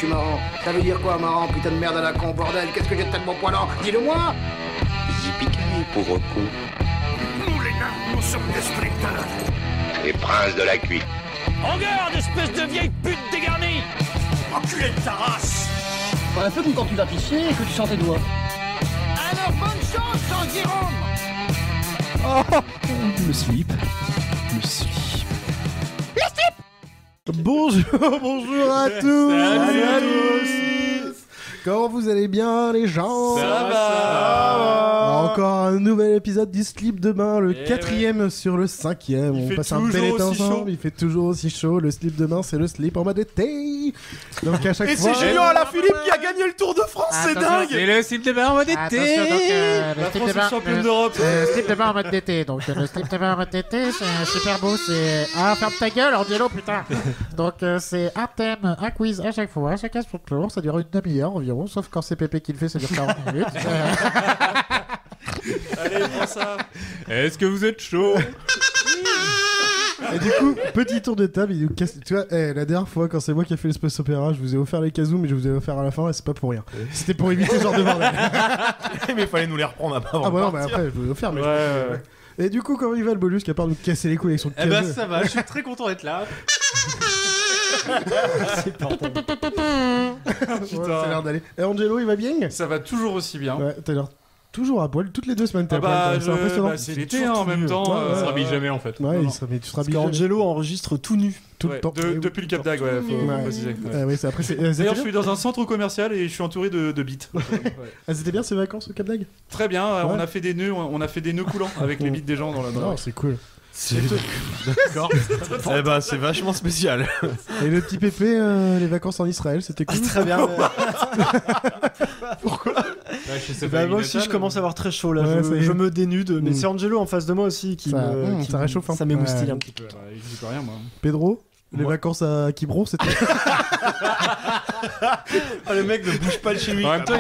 suis marrant. Ça veut dire quoi, marrant, putain de merde à la con, bordel? Qu'est-ce que j'ai de tellement poilant? Dis-le-moi! Yippee-ki-yay, pauvre con. Nous, les nains, nous sommes des Splinter. Les princes de la cuite. En garde, espèce de vieille pute dégarnie! Enculé de ta race! Un peu comme quand tu vas pisser et que tu sens tes doigts. Alors bonne chance, Jean Jérôme! Oh, le slip. Le slip. Bonjour à tous. Salut à tous. Comment vous allez bien les gens? Ça va. Encore un nouvel épisode du Slip de bain, le 4e sur le 5e. On passe un bel été ensemble, il fait toujours aussi chaud. Le slip de bain, c'est le slip en mode été. Donc à chaque fois... Et c'est Julien Alaphilippe qui a gagné le Tour de France, c'est dingue. C'est le slip de bain en mode été. Le slip de bain, championne d'Europe. le slip de bain en mode d'été. Donc le slip de bain en mode d'été, c'est super beau. C'est ferme ta gueule, Angelo, putain. Donc c'est un thème, un quiz à chaque fois, chacun son tour. Ça dure une demi-heure environ, sauf quand c'est Pépé qui le fait, ça dure 40 minutes. Allez, prends ça. Est-ce que vous êtes chaud? Et du coup, petit tour de table, il nous casse... Tu vois, la dernière fois, quand c'est moi qui ai fait l'espace opéra, je vous ai offert les casous, mais je vous ai offert à la fin, et c'est pas pour rien. C'était pour éviter ce genre de bordel. Mais il fallait nous les reprendre avant. Ah bah non, mais après, je vous ai offert, mais Ouais. Et du coup, comment il va le bolus, qui a part de nous casser les couilles avec son Eh ben caseux ça va, je suis très content d'être là. Ouais, ça a l'air d'aller. Et Angelo, il va bien? Ça va toujours aussi bien. Ouais, t'as l'air toujours à poil, toutes les 2 semaines t'es Ah à poil, bah, c'est impressionnant. c'est l'été en même temps, Ouais, ça ouais, s'habille ouais. jamais en fait. Ouais, Non, tu seras Parce qu'Angelo enregistre tout nu. tout Ouais, le temps. depuis le Cap d'Agde, ouais, faut préciser. Ouais. Ouais, c'est après, D'ailleurs, je suis dans un centre commercial et je suis entouré de bites. C'était bien ces vacances au Cap d'Agde? Très bien, Ouais. on a fait des nœuds coulants avec les bites des gens dans la Non, c'est cool. D'accord. Eh ben, c'est vachement spécial. Et le petit Pépé, les vacances en Israël, c'était cool. Très bien. Ouais, chez sa Bah, famille moi aussi, natale, je commence à avoir très chaud là. Ouais, ça y est. Je me dénude. Mais c'est Angelo en face de moi aussi qui ça réchauffe un Ça peu. m'émoustille Ouais. un petit peu. Je dis pas rien, moi. Pedro, les vacances à Quiberon, c'était... Oh, le mec ne bouge pas le chimique. En même temps,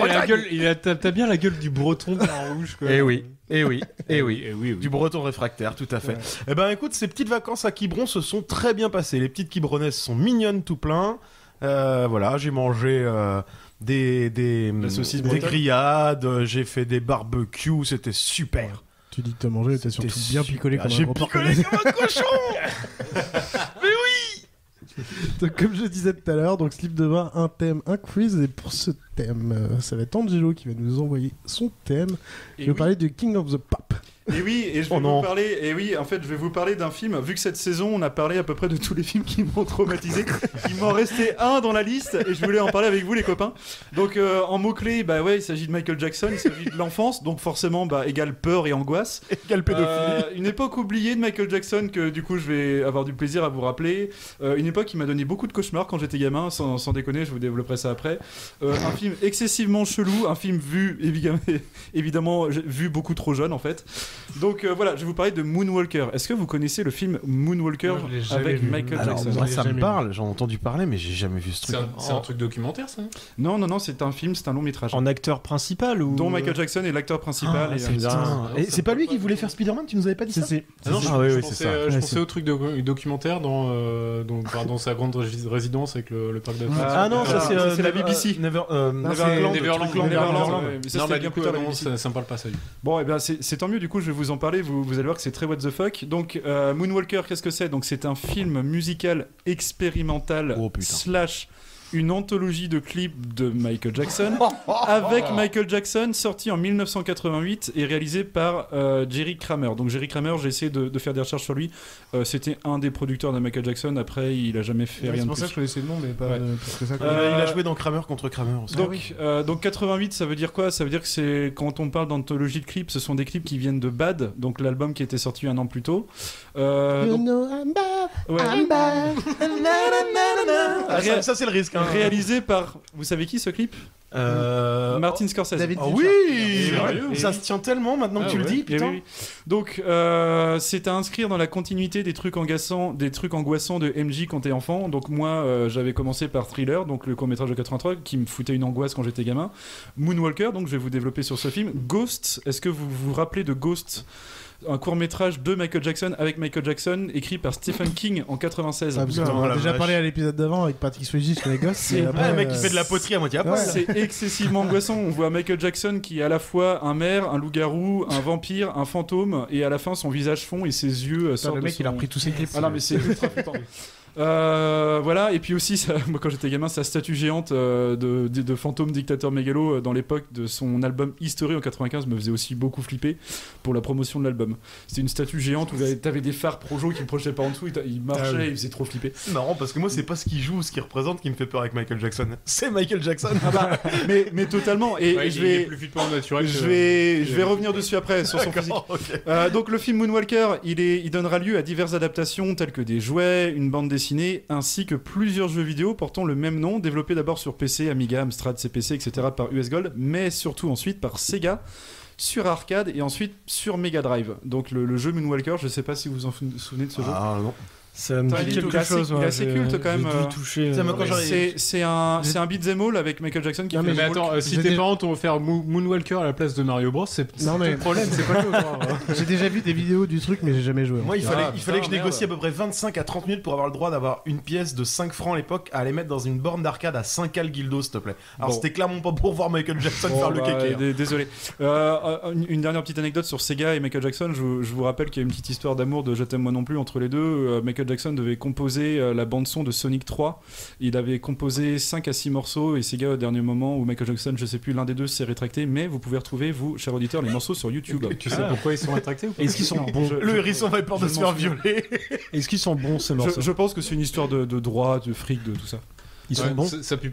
t'as bien la gueule du breton en rouge, quoi. Eh oui. Oui. Du Du breton réfractaire, tout à fait. Eh ben écoute, ces petites vacances à Quiberon se sont très bien passées. Les petites Quiberonnaises sont mignonnes tout plein. Voilà, j'ai mangé des saucisse des bretonne. grillades, j'ai fait des barbecues, c'était super. Tu dis que t'as mangé, t'as surtout C'était bien super. picolé comme un J'ai gros porc. picolé comme un cochon. Donc, comme je disais tout à l'heure, donc slip de bain, un thème, un quiz. Et pour ce thème, ça va être Angelo qui va nous envoyer son thème. Je vais parler de King of the Pop. Et oui, et je vais vous parler. Et oui, en fait, je vais vous parler d'un film. Vu que cette saison, on a parlé à peu près de tous les films qui m'ont traumatisé. Il m'en restait un dans la liste, et je voulais en parler avec vous, les copains. Donc, en mots clés, bah ouais, il s'agit de Michael Jackson, il s'agit de l'enfance, donc forcément, bah égale peur et angoisse. Égale pédophilie. Une époque oubliée de Michael Jackson que du coup, je vais avoir du plaisir à vous rappeler. Une époque qui m'a donné beaucoup de cauchemars quand j'étais gamin, sans déconner, je vous développerai ça après. Un film excessivement chelou, un film vu évidemment vu beaucoup trop jeune en fait. Donc voilà, je vais vous parler de Moonwalker. Est-ce que vous connaissez le film Moonwalker avec Michael Alors, Jackson? moi, ça me parle, j'en ai entendu parler, mais j'ai jamais vu ce truc. C'est un truc documentaire, ça? Non, c'est un film, c'est un long métrage. En acteur principal ou Dont Michael Jackson est l'acteur principal. Et c'est pas lui qui voulait faire Spider-Man, tu nous avais pas dit ça? Non, oui, c'est ça. Je pensais au truc documentaire dans sa grande résidence avec le parc d'attractions. Ah non, ça c'est la BBC. Neverland. Neverland. Non, mais du coup, ça me parle pas, ça. Bon, et bien c'est tant mieux, du coup, je vais vous en parler. Vous allez voir que c'est très what the fuck. Donc, Moonwalker, qu'est-ce que c'est? Donc, c'est un film musical expérimental slash une anthologie de clips de Michael Jackson avec Michael Jackson, sorti en 1988 et réalisé par Jerry Kramer. Donc Jerry Kramer, j'ai essayé de faire des recherches sur lui. C'était un des producteurs de Michael Jackson. Après, il a jamais fait rien de plus. C'est pour ça que je connaissais le nom, mais pas plus que ça. Il a joué dans Kramer contre Kramer aussi. Donc 88, ça veut dire quoi? Ça veut dire que c'est, quand on parle d'anthologie de clips, ce sont des clips qui viennent de Bad, donc l'album qui était sorti un an plus tôt. I'm bad. Ça c'est le risque. Réalisé par, vous savez qui ce clip? Martin Scorsese. David Ah oui, ça se tient tellement maintenant que tu le dis, putain. Oui. Donc c'est à inscrire dans la continuité des trucs angoissants de MJ quand t'es enfant. Donc moi j'avais commencé par Thriller, donc le court-métrage de 83 qui me foutait une angoisse quand j'étais gamin. Moonwalker, donc je vais vous développer sur ce film. Ghost, est-ce que vous vous rappelez de Ghost? un court-métrage de Michael Jackson avec Michael Jackson, écrit par Stephen King en 96. Ah, parce qu'on en a déjà parlé à l'épisode d'avant avec Patrick Swayze sur les gosses. C'est le mec qui fait de la poterie à moitié à poil. C'est excessivement angoissant. On voit Michael Jackson qui est à la fois un maire, un loup-garou, un vampire, un fantôme, et à la fin son visage fond et ses yeux sortent. Le mec, il a repris tous ses clips. Ah non, mais c'est ultra flippant. Voilà, et puis aussi moi quand j'étais gamin, sa statue géante de fantôme dictateur mégalo dans l'époque de son album History en 95 me faisait aussi beaucoup flipper pour la promotion de l'album. C'était une statue géante où t'avais des phares Projo qui ne projetaient pas en dessous, il marchait, il faisait trop flipper. C'est marrant parce que moi c'est pas ce qu'il joue ou ce qu'il représente qui me fait peur avec Michael Jackson, c'est Michael Jackson. Ah bah, mais totalement, et ouais, je vais plus flippant naturel je vais revenir dessus après sur son physique. Okay. Donc le film Moonwalker, il donnera lieu à diverses adaptations telles que des jouets, une bande dessinée ainsi que plusieurs jeux vidéo portant le même nom, développés d'abord sur PC, Amiga, Amstrad, CPC, etc. par US Gold, mais surtout ensuite par Sega sur arcade et ensuite sur Mega Drive. Donc le jeu Moonwalker, je sais pas si vous vous en souvenez de ce jeu. Ah non. Ça me dit quelque chose. Il est assez culte quand même. C'est un beat'em all avec Michael Jackson qui fait. Mais attends, si tes parents t'ont offert Moonwalker à la place de Mario Bros, c'est pas le problème, c'est pas le J'ai déjà vu des vidéos du truc, mais j'ai jamais joué. Moi, il fallait que je négocie à peu près 25 à 30 minutes pour avoir le droit d'avoir une pièce de 5 francs à l'époque à aller mettre dans une borne d'arcade à 5 Guildo, s'il te plaît. Alors c'était clairement pas pour voir Michael Jackson faire le kéké. Désolé. Une dernière petite anecdote sur Sega et Michael Jackson. Je vous rappelle qu'il y a une petite histoire d'amour de Je t'aime moi non plus entre les deux. Michael Jackson devait composer la bande-son de Sonic 3. Il avait composé 5 à 6 morceaux et Sega, au dernier moment, où Michael Jackson, je sais plus, l'un des deux s'est rétracté, mais vous pouvez retrouver, vous, chers auditeurs, les morceaux sur YouTube. Tu sais pourquoi ils sont rétractés ou pas? Est-ce qu'ils sont bons? Le hérisson avait peur de se faire violer. Est-ce qu'ils sont bons ces morceaux? Je pense que c'est une histoire de droit, de fric, de tout ça. Ils sont bons. Ça pue.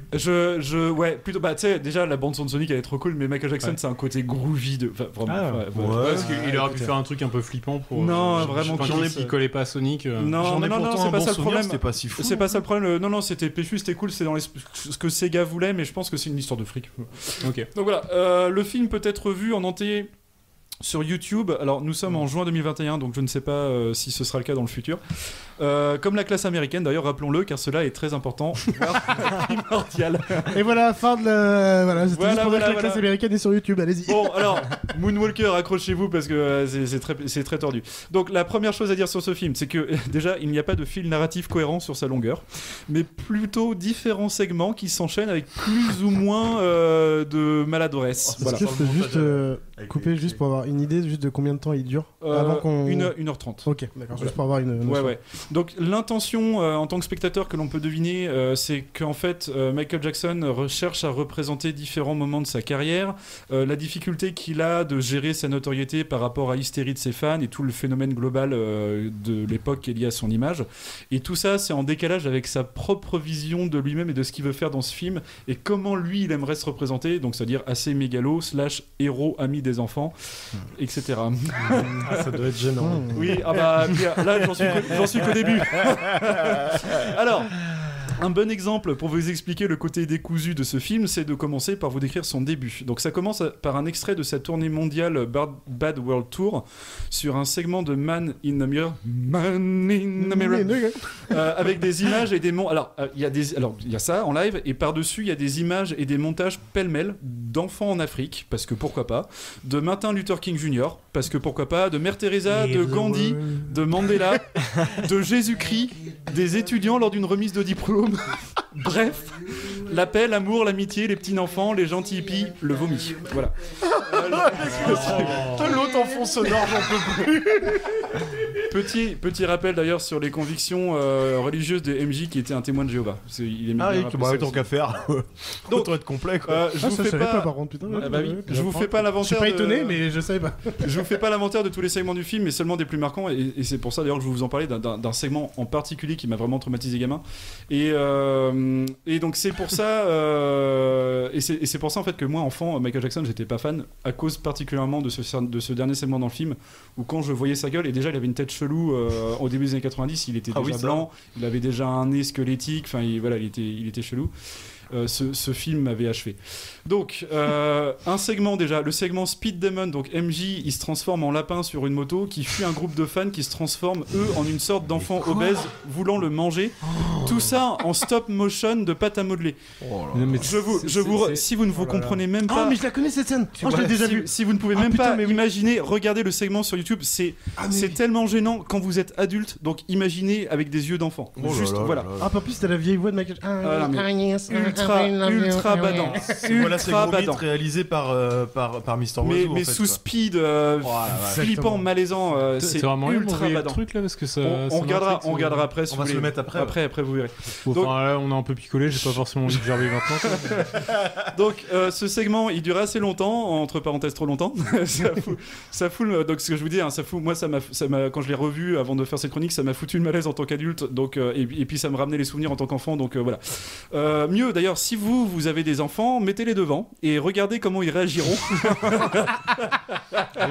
Ouais, plutôt. Bah, tu sais, déjà la bande son de Sonic elle est trop cool, mais Michael Jackson c'est un côté groovy de. Enfin, vraiment. Parce qu'il aurait pu faire un truc un peu flippant pour. Non, vraiment. Il collait pas à Sonic. Non, c'est pas ça le problème. C'était pas si fou. C'est pas ça le problème. Non, c'était péchu, c'était cool, c'est dans ce que Sega voulait, mais je pense que c'est une histoire de fric. Ok. Donc voilà, le film peut être vu en entier sur YouTube. Alors nous sommes en juin 2021, donc je ne sais pas si ce sera le cas dans le futur. Comme la classe américaine d'ailleurs, rappelons-le, car cela est très important, voire primordial. Et voilà, fin de la... Voilà, c'était juste pour dire que la classe américaine est sur YouTube, allez-y. Bon, alors, Moonwalker, accrochez-vous parce que c'est très tordu. Donc la première chose à dire sur ce film, c'est que déjà, il n'y a pas de fil narratif cohérent sur sa longueur, mais plutôt différents segments qui s'enchaînent avec plus ou moins de maladresse. Voilà. Est-ce que je peux juste couper juste pour avoir une idée juste de combien de temps il dure avant qu'on... 1h30. Ok, d'accord, juste pour avoir une... Ouais. Donc l'intention en tant que spectateur que l'on peut deviner, c'est qu'en fait Michael Jackson recherche à représenter différents moments de sa carrière, la difficulté qu'il a de gérer sa notoriété par rapport à l'hystérie de ses fans et tout le phénomène global de l'époque qui est lié à son image. Et tout ça, c'est en décalage avec sa propre vision de lui-même et de ce qu'il veut faire dans ce film et comment lui il aimerait se représenter, donc c'est-à-dire assez mégalo / héros ami des enfants, etc. Ça doit être gênant. Oui, ah bah là j'en suis qu'au début. Alors, un bon exemple pour vous expliquer le côté décousu de ce film, c'est de commencer par vous décrire son début. Donc ça commence par un extrait de sa tournée mondiale Bad World Tour sur un segment de Man in the Mirror, avec des images et des alors il y a ça en live et par-dessus il y a des images et des montages pêle-mêle d'enfants en Afrique parce que pourquoi pas, de Martin Luther King Jr. parce que pourquoi pas, de Mère Teresa, de Gandhi, de Mandela, de Jésus-Christ, des étudiants lors d'une remise de diplôme. Bref, la paix, l'amour, l'amitié, les petits enfants, les gentils hippies, le vomi. Voilà. L'autre en fond sonore, j'en peux plus. Petit rappel d'ailleurs sur les convictions religieuses de MJ qui était un témoin de Jéhovah. Tant qu'à faire. Donc, aurait être complet quoi. Je vous fais pas par contre, putain. Je vous fais pas l'inventaire. Je suis pas étonné, mais je savais pas. Je vous fais pas l'inventaire de tous les segments du film, mais seulement des plus marquants. Et c'est pour ça d'ailleurs que je vais vous en parler d'un segment en particulier qui m'a vraiment traumatisé gamin. Et donc c'est pour ça et c'est pour ça en fait que moi enfant Michael Jackson j'étais pas fan à cause particulièrement de ce dernier segment dans le film où quand je voyais sa gueule et déjà il avait une tête chelou au début des années 90, il était déjà blanc, il avait déjà un nez squelettique, enfin il était chelou. Ce film m'avait achevé. Donc, un segment déjà, le segment Speed Demon, donc MJ, il se transforme en lapin sur une moto qui fuit un groupe de fans qui se transforment, eux, en une sorte d'enfant obèse voulant le manger Tout ça en stop motion de pâte à modeler. Si vous ne vous comprenez même pas. Oh, mais je la connais cette scène. Je l'ai déjà vue. Si vous ne pouvez même pas imaginer, regardez le segment sur YouTube. C'est tellement gênant quand vous êtes adulte. Donc imaginez avec des yeux d'enfant. Juste voilà. Ah, pas plus, t'as la vieille voix de Michael. Ultra badant. Voilà, c'est Gros Mythe réalisé par Mister Oiseau. Mais sous speed, flippant, malaisant. C'est vraiment ultra badant. Truc là parce que ça. On regardera après. On va se le mettre après. Après vous verrez. Donc là, on a un peu picolé. J'ai pas forcément envie de gerber maintenant. Donc ce segment, il dure assez longtemps, entre parenthèses trop longtemps. ça fout. Donc ce que je vous dis, ça fout. Moi, ça m'a. Quand je l'ai revu avant de faire cette chronique, ça m'a foutu le malaise en tant qu'adulte. Donc et puis ça me ramenait les souvenirs en tant qu'enfant. Donc voilà. Mieux d'ailleurs, si vous avez des enfants, mettez-les devant et regardez comment ils réagiront.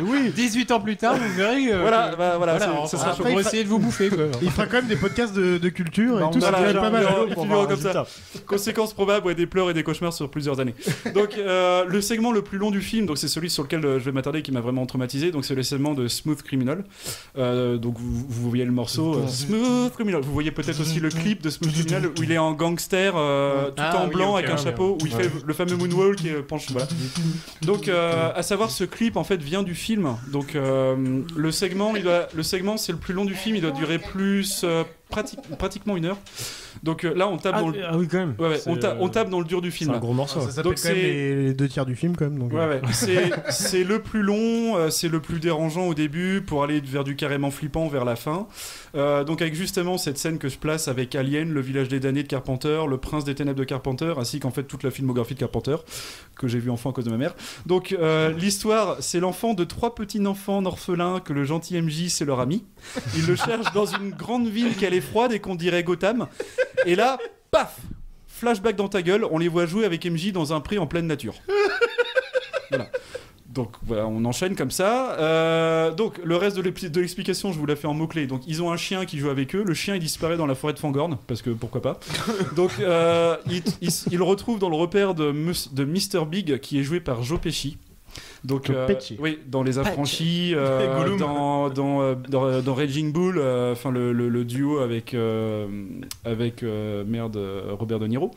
Oui, 18 ans plus tard, vous verrez. Voilà, ça sera pour essayer de vous bouffer. Quoi. Il fera quand même des podcasts de culture et tout. Ça va être pas mal. Comme ça. Conséquences probables, des pleurs et des cauchemars sur plusieurs années. Donc le segment le plus long du film, donc c'est celui sur lequel je vais m'attarder, qui m'a vraiment traumatisé. Donc c'est le segment de Smooth Criminal. Donc vous voyez le morceau Smooth Criminal. Vous voyez peut-être aussi le clip de Smooth Criminal où il est en gangster, tout en blanc avec un chapeau, où il fait le fameux moonwalk et penche. Voilà. Donc à savoir, ce clip en fait vient du film. Donc le segment c'est le plus long du film. Il doit durer pratiquement 1 heure. Donc là on tape dans le... Ah oui, quand même. Ouais, on tape dans le dur du film. C'est un gros morceau. Ça donc c'est les 2 tiers du film quand même. Donc... Ouais. C'est le plus long, c'est le plus dérangeant au début pour aller vers du carrément flippant vers la fin. Donc avec justement cette scène que je place avec Alien, Le Village des damnés de Carpenter, Le Prince des ténèbres de Carpenter, ainsi qu'en fait toute la filmographie de Carpenter que j'ai vu enfant à cause de ma mère. Donc l'histoire, c'est l'enfant de 3 petits enfants orphelins que le gentil MJ c'est leur ami. Il le cherche dans une grande ville qu'elle est froide et qu'on dirait Gotham. Et là, paf, flashback dans ta gueule, on les voit jouer avec MJ dans un pré en pleine nature. Voilà. Donc voilà, on enchaîne comme ça. Donc le reste de l'explication, je vous la fais en mots-clés. Donc ils ont un chien qui joue avec eux. Le chien il disparaît dans la forêt de Fangorn, parce que pourquoi pas. Donc ils le retrouvent dans le repère de Mr. Big, qui est joué par Joe Pesci. Donc oui, dans Les Affranchis, dans Raging Bull, enfin le duo avec Robert De Niro.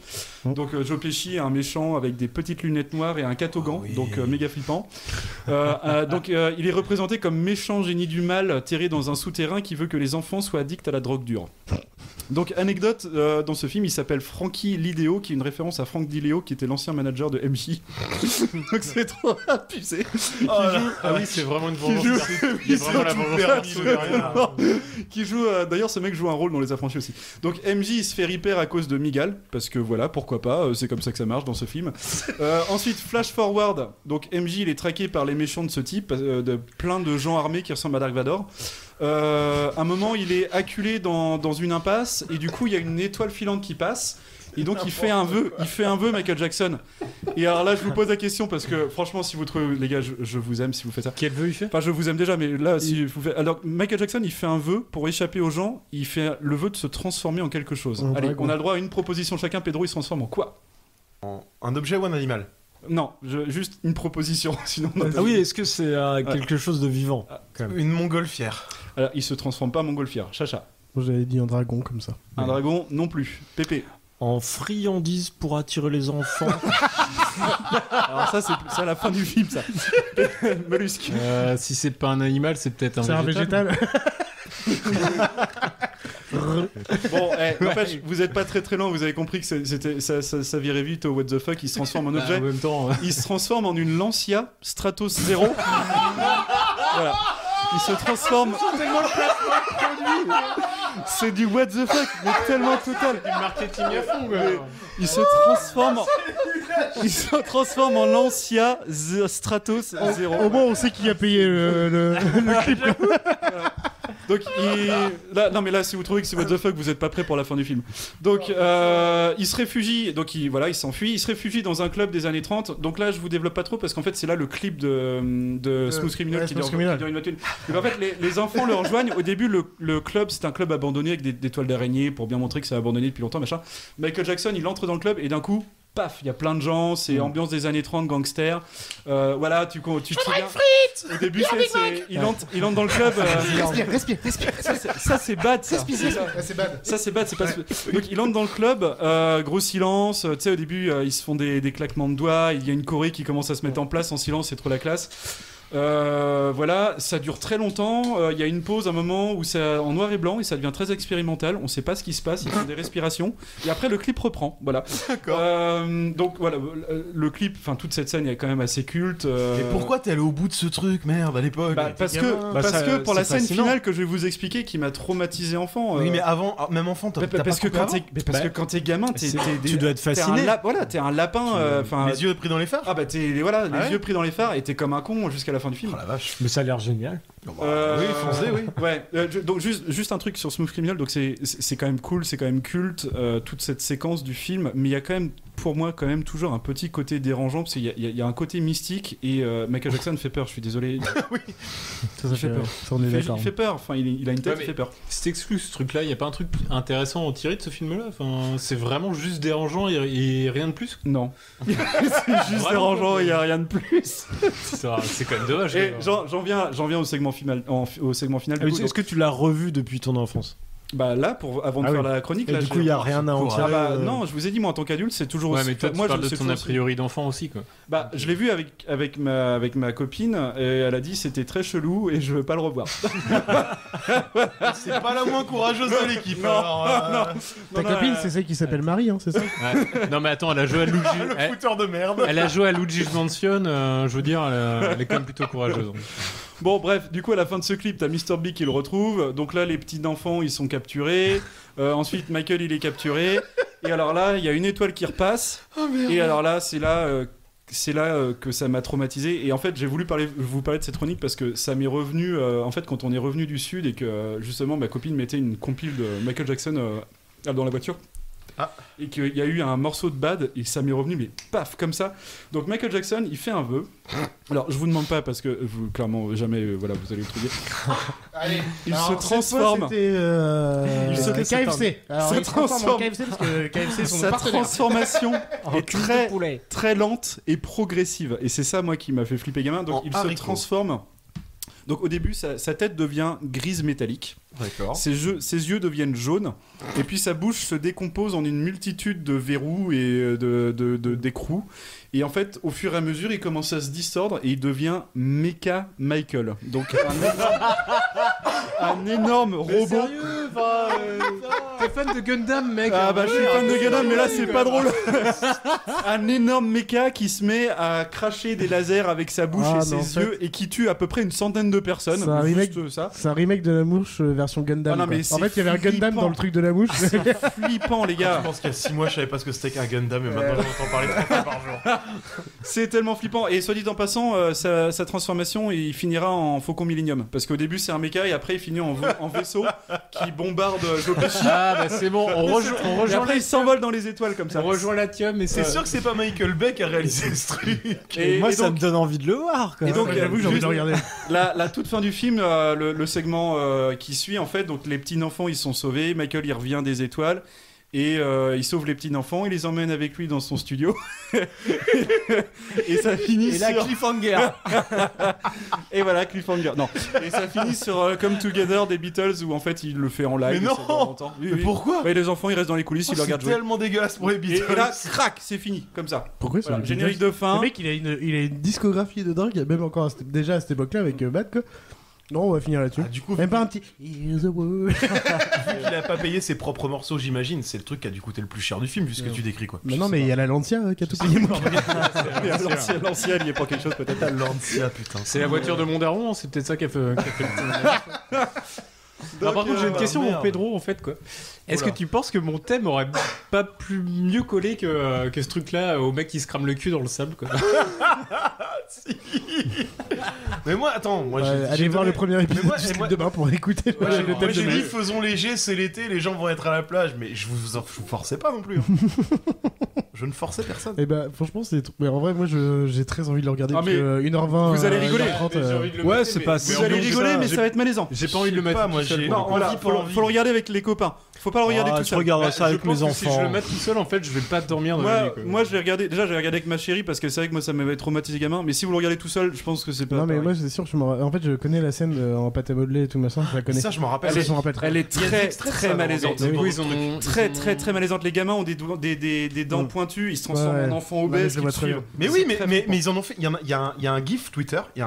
Donc Joe Pesci est un méchant avec des petites lunettes noires et un catogan, donc méga flippant. Donc il est représenté comme méchant génie du mal terré dans un souterrain qui veut que les enfants soient addicts à la drogue dure. Donc anecdote, dans ce film il s'appelle Frankie Lideo, qui est une référence à Frank DiLeo qui était l'ancien manager de MJ. Donc c'est trop abusé. Ah oui, c'est vraiment une vengeance. Il y a vraiment la vengeance qui joue d'ailleurs ce mec joue un rôle dans Les Affranchis aussi. Donc MJ il se fait ripper à cause de Migal, parce que voilà, pourquoi pas, c'est comme ça que ça marche dans ce film. Ensuite flash forward, donc MJ il est traqué par les méchants de ce type, de plein de gens armés qui ressemblent à Dark Vador. Un moment il est acculé dans une impasse et du coup il y a une étoile filante qui passe et donc il fait un vœu Michael Jackson. Et alors là je vous pose la question parce que franchement si vous trouvez, les gars, je vous aime si vous faites ça. Quel vœu il fait? Enfin je vous aime déjà, mais là si vous faites... Alors Michael Jackson il fait un vœu pour échapper aux gens, il fait le vœu de se transformer en quelque chose. Allez, on a le droit à une proposition chacun. Pedro il se transforme en quoi? Un objet ou un animal? Non, juste une proposition. Sinon, ah oui, est-ce que c'est quelque chose de vivant quand même. Une montgolfière. Alors, il se transforme pas en montgolfière. Chacha. Moi j'avais dit un dragon comme ça. Un dragon non plus. Pépé. En friandise pour attirer les enfants. Alors ça c'est à la fin du film ça. Mollusque. Si c'est pas un animal, c'est peut-être un végétal. Bon, n'empêche, vous êtes pas très loin, vous avez compris que ça virait vite au what the fuck, il se transforme en objet. En même temps, il se transforme en une Lancia Stratos 0. Voilà. Il se transforme. C'est du what the fuck, mais tellement total. Du marketing à fond, quoi. Il se transforme en Lancia Stratos 0. Au moins, on sait qui a payé le clip. Donc non mais là si vous trouvez que c'est what the fuck, vous êtes pas prêt pour la fin du film. Donc il se réfugie, donc il s'enfuit, il se réfugie dans un club des années 30. Donc là je vous développe pas trop parce qu'en fait c'est là le clip de Smooth Criminal qui dure une minute. Donc en fait les enfants le rejoignent. Au début le club c'est un club abandonné avec des toiles d'araignée pour bien montrer que c'est abandonné depuis longtemps machin. Michael Jackson il entre dans le club et d'un coup paf, il y a plein de gens, c'est ambiance des années 30, gangster. Voilà, tu te souviens. Au début, il entre dans le club. Respire. Ça, c'est bad, ça. Ça, c'est bad. Donc, il entre dans le club, gros silence. Tu sais, au début, ils se font des claquements de doigts. Il y a une choré qui commence à se mettre en place en silence, c'est trop la classe. Voilà, ça dure très longtemps. Il y a une pause, un moment où c'est en noir et blanc et ça devient très expérimental. On sait pas ce qui se passe, ils font des respirations et après le clip reprend. Voilà. D'accord. Donc voilà, le clip, enfin toute cette scène est quand même assez culte. Et pourquoi t'es allé au bout de ce truc, merde, à l'époque? Parce que pour la scène finale que je vais vous expliquer, qui m'a traumatisé enfant. Oui, mais avant, même enfant, parce que quand t'es gamin, tu dois être fasciné. Voilà, t'es un lapin. Les yeux pris dans les phares. Ah bah les yeux pris dans les phares et t'es comme un con jusqu'à la fin du film. Oh la vache. Mais ça a l'air génial. Oui, foncez, oui. Ouais. Donc juste un truc sur Smooth Criminal. Donc c'est quand même cool, c'est quand même culte toute cette séquence du film. Mais il y a quand même, pour moi, quand même toujours un petit côté dérangeant parce qu'il y a un côté mystique et Michael Jackson fait peur. Je suis désolé. Oui. Ça fait peur. Il fait peur. Enfin, il a une tête, il fait peur. C'est exclu ce truc-là. Il y a pas un truc intéressant à en tirer de ce film-là. Enfin, c'est vraiment juste dérangeant et rien de plus. Non. C'est juste dérangeant et il y a rien de plus. C'est quand même dommage. Et j'en viens au segment final. Au segment final. Est-ce que tu l'as revu depuis ton enfance? Bah là, avant de faire la chronique, là, du coup, il y a rien à en tirer. Non, je vous ai dit, moi en tant qu'adulte, c'est toujours. Ouais, mais toi, tu parles de ton a priori d'enfant aussi, quoi. Bah, je l'ai vu avec ma copine et elle a dit c'était très chelou et je veux pas le revoir. C'est pas la moins courageuse de l'équipe. Non. Ta copine, c'est celle qui s'appelle Marie, hein, c'est ça? Ouais. Non, mais attends, elle a joué à Luigi. Le fouteur de merde. Elle a joué à Luigi's Mansion. Je veux dire, elle est quand même plutôt courageuse. Bon, bref, du coup, à la fin de ce clip, t'as Mr. Big qui le retrouve. Donc là, les petits enfants, ils sont capturés. Ensuite, Michael, il est capturé. Et alors là, il y a une étoile qui repasse. Et alors là, c'est là que ça m'a traumatisé. Et en fait, j'ai voulu vous parler de cette chronique parce que ça m'est revenu, en fait, quand on est revenu du Sud et que, justement, ma copine mettait une compile de Michael Jackson dans la voiture. Et qu'il y a eu un morceau de Bad et ça m'est revenu mais paf comme ça. Donc Michael Jackson il fait un vœu. Alors je vous demande pas parce que vous clairement jamais voilà vous allez le trouver. Allez, il se transforme. C'était KFC. Alors il se transforme en KFC parce que KFC sont sa transformation est très poulet. Très lente et progressive et c'est ça moi qui m'a fait flipper gamin. Donc il se transforme. Donc au début, sa tête devient grise métallique. D'accord. Ses yeux deviennent jaunes. Et puis sa bouche se décompose en une multitude de verrous et d'écrous. Et en fait, au fur et à mesure, il commence à se distordre et il devient Mecha Michael. Donc un énorme robot. Sérieux, t'es fan de Gundam, mec? Ah bah je suis fan de Gundam, mais là c'est pas drôle. Un énorme mecha qui se met à cracher des lasers avec sa bouche et ses yeux et qui tue à peu près une centaine de personnes. C'est un remake de la mouche version Gundam. Ah non, mais en fait, il y avait un Gundam dans le truc de la mouche. C'est flippant, les gars. Je pense qu'il y a 6 mois, je savais pas ce que c'était qu'un Gundam et maintenant j'entends parler 3 fois par jour. C'est tellement flippant. Et soit dit en passant, sa transformation, il finira en Faucon Millenium. Parce qu'au début, c'est un mecha et après, il finit en vaisseau qui bombarde Jopechi. Ah bah c'est bon, on rejoint. Et après, il s'envole dans les étoiles comme ça. On rejoint l'Atium. Et c'est sûr que c'est pas Michael Bay qui a réalisé ce truc. Et moi, ça me donne envie de le voir. Et donc, j'avoue, j'ai envie de le regarder. La toute fin du film, le segment qui suit, en fait, donc les petits enfants, ils sont sauvés. Michael, il revient des étoiles. Et il sauve les petits enfants, il les emmène avec lui dans son studio. Et ça finit sur... la cliffhanger. Et voilà, cliffhanger. Non. Et ça finit sur Come Together des Beatles où en fait il le fait en live. Mais non. Mais pourquoi? Les enfants ils restent dans les coulisses, ils le regardent jouer. C'est tellement dégueulasse pour les Beatles. Et là, crac, c'est fini, comme ça. Pourquoi voilà, générique de fin. Le mec il a une discographie de dingue, même encore déjà à cette époque-là avec Bad quoi. Non, on va finir là-dessus. Du coup, même pas un petit. Vu qu'il a pas payé ses propres morceaux, j'imagine, c'est le truc qui a dû coûter le plus cher du film, puisque tu décris quoi. Mais non, mais il y a la Lancia qui a tout payé. L'ancien, il y a pas quelque chose peut-être. La Lancia, putain. C'est la voiture de mon daron, c'est peut-être ça qui a fait le par contre, j'ai une question pour Pedro en fait quoi. Est-ce que tu penses que mon thème aurait pas mieux collé que ce truc-là au mec qui se crame le cul dans le sable quoi? Si. Mais moi, attends, allez voir le premier épisode du Slip de Bain pour écouter le thème de j'ai dit faisons léger, c'est l'été, les gens vont être à la plage, mais je vous forçais pas non plus. Je ne forçais personne. Et bah franchement c'est mais en vrai moi j'ai très envie de le regarder parce que 1h20 vous allez rigoler. 1h30, ouais, c'est pas vous allez rigoler mais ça va être malaisant. J'ai pas envie de le mettre. Faut le regarder avec les copains. faut pas le regarder tout Je seul. regarderai ça avec mes enfants. Si je le mets tout seul, en fait, je vais pas dormir dans la nuit. Moi, je vais regarder. Déjà, je vais regarder avec ma chérie parce que c'est vrai que moi, ça m'avait traumatisé gamin. Mais si vous le regardez tout seul, je pense que c'est pas. Non, mais pareil. moi, c'est sûr que en fait, je connais la scène en pâte à modeler et tout machin. Je la connais. Ça, je m'en rappelle. Elle est très malaisante. Très malaisante. Les gamins ont des dents pointues, ils se transforment en enfants obèses. Mais oui, mais ils en ont fait. Il y a un gif Twitter, qui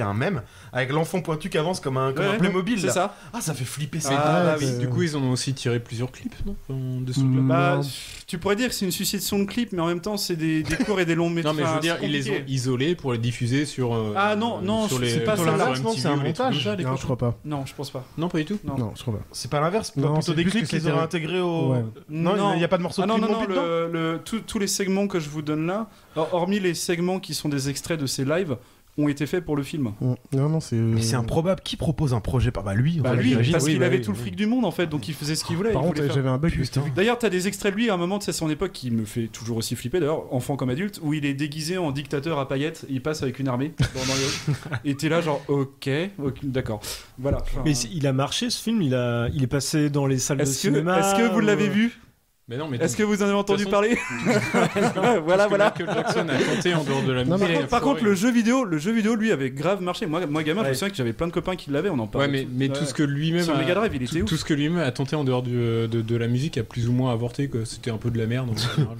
a un mème avec l'enfant pointu qui avance comme un Playmobil. C'est ça. Ah, ça fait flipper ça. Du coup, ils en ont aussi tiré plusieurs clips, non de ce truc-là. Bah, tu pourrais dire que c'est une succession de clips, mais en même temps, c'est des courts et des longs métrages. Non, mais je veux dire, ils les ont isolés pour les diffuser sur. Ah non, c'est pas ça. C'est un montage. Non, je crois pas. Non, je pense pas. Non, pas du tout. Non, je crois pas. C'est pas l'inverse. Non, Plutôt c'est des plus clips que qu'ils c'était auraient intégrés au. Ouais. Non, il n'y a pas de morceau de clip non plus dedans. Tous les segments que je vous donne là, hormis les segments qui sont des extraits de ces lives, ont été faits pour le film. Non, c'est. Mais c'est improbable. Qui propose un projet lui, parce qu'il avait tout le fric du monde en fait, donc il faisait ce qu'il voulait. Par contre, j'avais un bug. D'ailleurs, t'as des extraits de lui à un moment de son époque qui me fait toujours aussi flipper, d'ailleurs, enfant comme adulte, où il est déguisé en dictateur à paillettes, il passe avec une armée dans les... Et t'es là genre, ok, d'accord. Voilà. Mais il a marché ce film, il est passé dans les salles de cinéma. Est-ce que vous l'avez vu? Mais non, mais est-ce que vous en avez entendu parler? Voilà. Michael Jackson a tenté en dehors de la musique. Par contre, le jeu vidéo, lui, avait grave marché. Moi gamin, je me souviens que j'avais plein de copains qui l'avaient. On en parlait. Ouais, mais tout ce que lui-même sur Mega Drive, il était ouf. Tout ce que lui-même a tenté en dehors de la musique a plus ou moins avorté. C'était un peu de la merde. En général.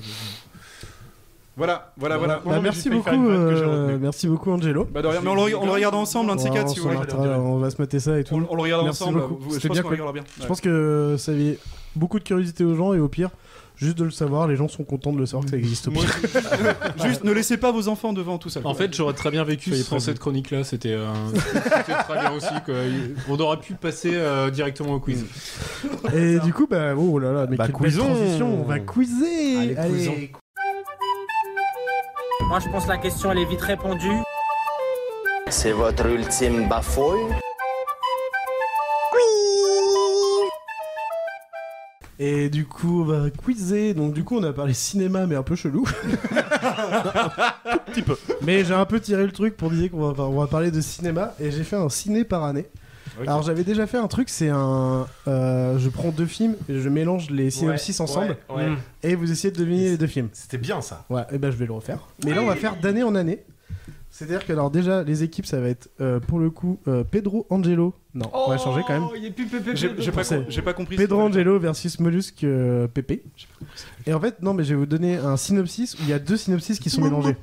Voilà. Merci beaucoup, Angelo. Bah, mais on le regarde ensemble, un de ces quatre, si vous voulez. On va se mater ça et tout. On le regarde ensemble. C'était bien. Je pense que ça avait beaucoup de curiosité aux gens et au pire, juste de le savoir, les gens sont contents de le savoir que ça existe. Juste, ne laissez pas vos enfants devant tout ça. En fait, j'aurais très bien vécu sans cette chronique-là. C'était très bien aussi. On aurait pu passer directement au quiz. Et du coup, oh là là, mais quelle belle transition. On va quizer. Allez. Moi, je pense que la question, elle est vite répondue. C'est votre ultime bafouille? Et du coup, on va quizer. Donc, du coup, on a parlé cinéma, mais un peu chelou. Tout petit peu. Mais j'ai un peu tiré le truc pour dire qu'on va parler de cinéma. Et j'ai fait un ciné par année. Okay. Alors, j'avais déjà fait un truc, c'est je prends deux films et je mélange les synopsis ensemble. Et vous essayez de deviner les deux films. C'était bien ça. Ouais, et je vais le refaire. Mais là, on va faire d'année en année. C'est-à-dire que, alors, déjà, les équipes, ça va être pour le coup Pedro Angelo. Non, on va changer quand même. Il y a plus Pépé. J'ai pas compris. Pedro Angelo versus Mollusque Pépé. Et en fait, non, mais je vais vous donner un synopsis où il y a deux synopsis qui sont mélangés.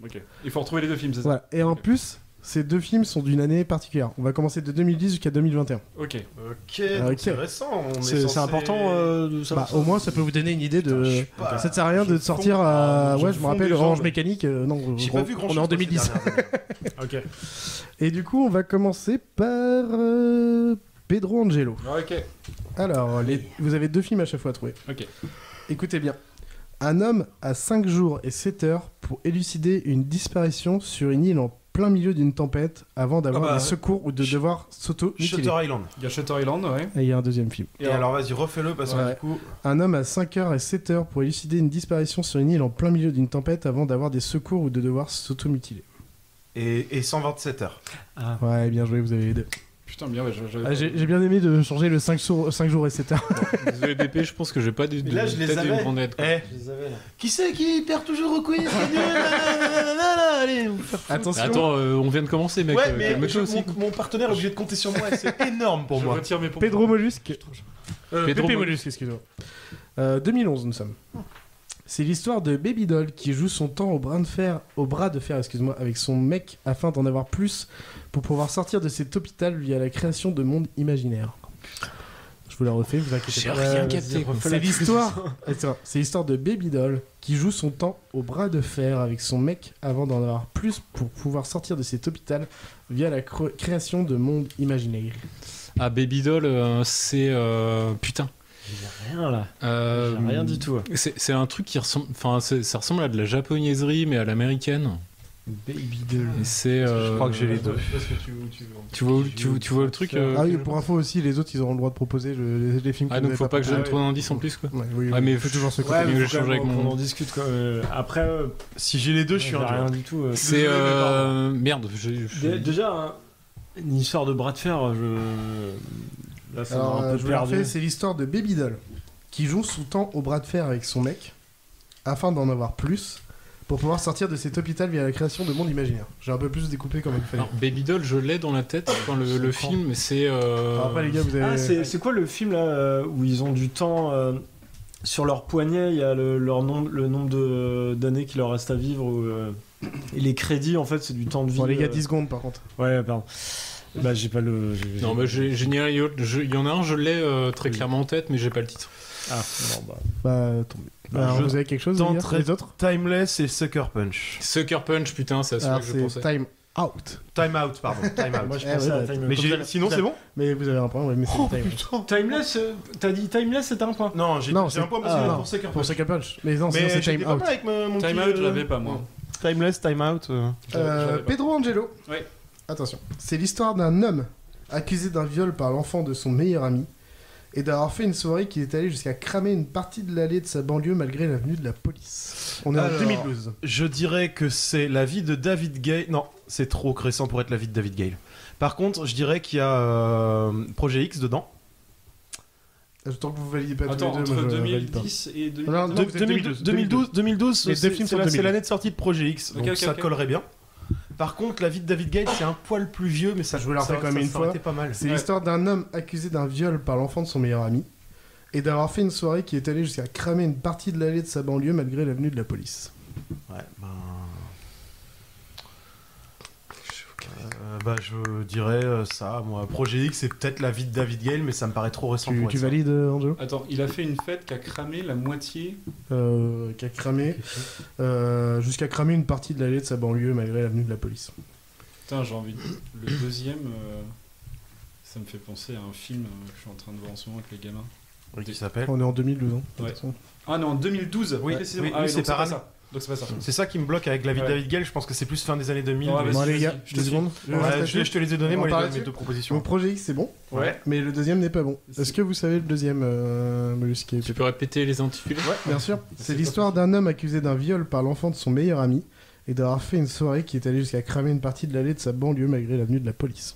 Ok. Il faut retrouver les deux films, c'est ça? Voilà. Et en plus, ces deux films sont d'une année particulière. On va commencer de 2010 jusqu'à 2021. Ok. Intéressant. C'est important de savoir. Au moins, ça peut vous donner une idée de. Ça ne sert à rien de sortir à. Ouais, je me rappelle Orange Mécanique. Non, j'ai pas vu grand chose. On est en 2010. Ok. Et du coup, on va commencer par Pedro Angelo. Ok. Alors, vous avez deux films à chaque fois à trouver. Ok. Écoutez bien. Un homme a 5 jours et 7 heures pour élucider une disparition sur une île en plein milieu d'une tempête avant d'avoir des secours ou de devoir s'auto-mutiler. Shutter Island. Il y a Shutter Island, ouais. Et il y a un deuxième film. Et alors vas-y, refais-le parce que du coup... Un homme a 5 heures et 7 heures pour élucider une disparition sur une île en plein milieu d'une tempête avant d'avoir des secours ou de devoir s'auto-mutiler. Et 127 heures. Ah. Ouais, bien joué, vous avez les deux. Putain, bien, ouais, j'ai bien aimé de changer le 5 jours et 7 heures. Désolé DP, je pense que j'ai pas des là, je les avais. Une grande aide. Je les avais. Qui c'est qui perd toujours au quiz? Allez, attention. Attends, on vient de commencer, mec. Ouais, mais mon partenaire est obligé de compter sur moi et c'est énorme pour moi. Pedro Mollusque. Pépé Mollusque, excuse-moi. 2011, nous sommes. C'est l'histoire de Baby Doll qui joue son temps au bras de fer, avec son mec afin d'en avoir plus pour pouvoir sortir de cet hôpital via la création de mondes imaginaires. Je vous la refais, vous inquiétez pas. J'ai rien capté. C'est l'histoire de Baby Doll qui joue son temps au bras de fer avec son mec avant d'en avoir plus pour pouvoir sortir de cet hôpital via la création de mondes imaginaires. Ah, Baby Doll, c'est... putain. J'ai rien là. J'ai rien du tout. C'est un truc qui ressemble... Enfin, ça ressemble à de la japonaiserie, mais à l'américaine. Baby Doll. C'est... Je crois que j'ai les deux. Tu vois le truc Ah oui, pour info aussi, les autres, ils auront le droit de proposer les films. Ah, donc faut pas que je donne trop d'indices en plus, quoi. Oui, mais faut toujours se côté. Ouais, faut qu'on en discute, quoi. Après, si j'ai les deux, je suis rien du tout. C'est... Merde. Déjà, une histoire de bras de fer, Là, ça Alors, m'a un peu je vous la perdu. refais, c'est l'histoire de Baby Doll qui joue son temps au bras de fer avec son mec afin d'en avoir plus pour pouvoir sortir de cet hôpital via la création de mondes imaginaires. J'ai un peu plus découpé comme il fallait. Alors, Baby Doll, je l'ai dans la tête. Enfin, le film, c'est. Alors après, les gars, vous avez. Ah, c'est quoi le film là où ils ont du temps sur leur poignet, il y a le nombre d'années qu'il leur reste à vivre. Et les crédits, en fait, c'est du temps de vie. Bon, les gars, 10 secondes par contre. Ouais, pardon. Bah, j'ai pas le. Non, bah, il y en a un, je l'ai très clairement en tête, mais j'ai pas le titre. Ah, bon, bah. Bah, tombez. Alors, vous avez quelque chose à dire, les autres? Timeless et Sucker Punch. Sucker Punch, putain, c'est à celui que je pensais. Time Out. Time Out, pardon. Time Out. Moi, je pensais à Time Out. Mais sinon, c'est bon? Mais vous avez un point, ouais, mais c'est Time Out. Timeless, t'as dit Timeless, c'était un point? Non, j'ai un point pour Sucker Punch. Pour Sucker Punch. Mais non, sinon c'est Time Out. Avec mon Time Out, je l'avais pas, moi. Timeless, Time Out. Pedro Angelo. Oui. Attention. C'est l'histoire d'un homme accusé d'un viol par l'enfant de son meilleur ami et d'avoir fait une soirée qui est allée jusqu'à cramer une partie de l'allée de sa banlieue malgré la venue de la police. On est en 2012. Je dirais que c'est la vie de David Gale. Non, c'est trop récent pour être la vie de David Gale. Par contre, je dirais qu'il y a Projet X dedans. Tant que vous validez pas Attends, tous les deux, entre moi, je valide 2010 et Non, non, vous êtes 2012, Les deux films sont c'est l'année de sortie de Projet X, donc Ok, ça ok. collerait bien. Par contre, la vie de David Gale, c'est un poil plus vieux, mais ça Je vous la refais quand même une fois. pas mal. C'est l'histoire d'un homme accusé d'un viol par l'enfant de son meilleur ami et d'avoir fait une soirée qui est allée jusqu'à cramer une partie de l'allée de sa banlieue malgré la venue de la police. Ouais, je dirais ça, moi. Projet X, c'est peut-être la vie de David Gale, mais ça me paraît trop récent pour Tu être ça. valides, Angelo? Attends, il a fait une fête qui a cramé la moitié. Qui a cramé jusqu'à cramer une partie de l'allée de sa banlieue malgré la venue de la police. Putain, j'ai envie de... Le deuxième, ça me fait penser à un film que je suis en train de voir en ce moment avec les gamins. Oui, qui s'appelle On est en 2012, hein. Ouais. Attention. Ah non, en 2012. Oui, précisément. oui, Ah, c'est donc pas pas ça. ça. Donc c'est pas ça. C'est ça qui me bloque avec la vie de Ouais. David Gale, je pense que c'est plus fin des années 2000. Ouais, mais- Bon, vas-y, les gars, vas-y, 2 secondes. Ouais, je te les ai donnés, On moi, parle mes là-dessus deux propositions. Donc Projet X, c'est bon. Ouais. Mais le deuxième n'est pas bon. Est-ce que vous savez le deuxième, Mollusque? Tu peux répéter les intitulés? Ouais, bien sûr. C'est l'histoire d'un homme accusé d'un viol par l'enfant de son meilleur ami et d'avoir fait une soirée qui est allée jusqu'à cramer une partie de l'allée de sa banlieue malgré la venue de la police.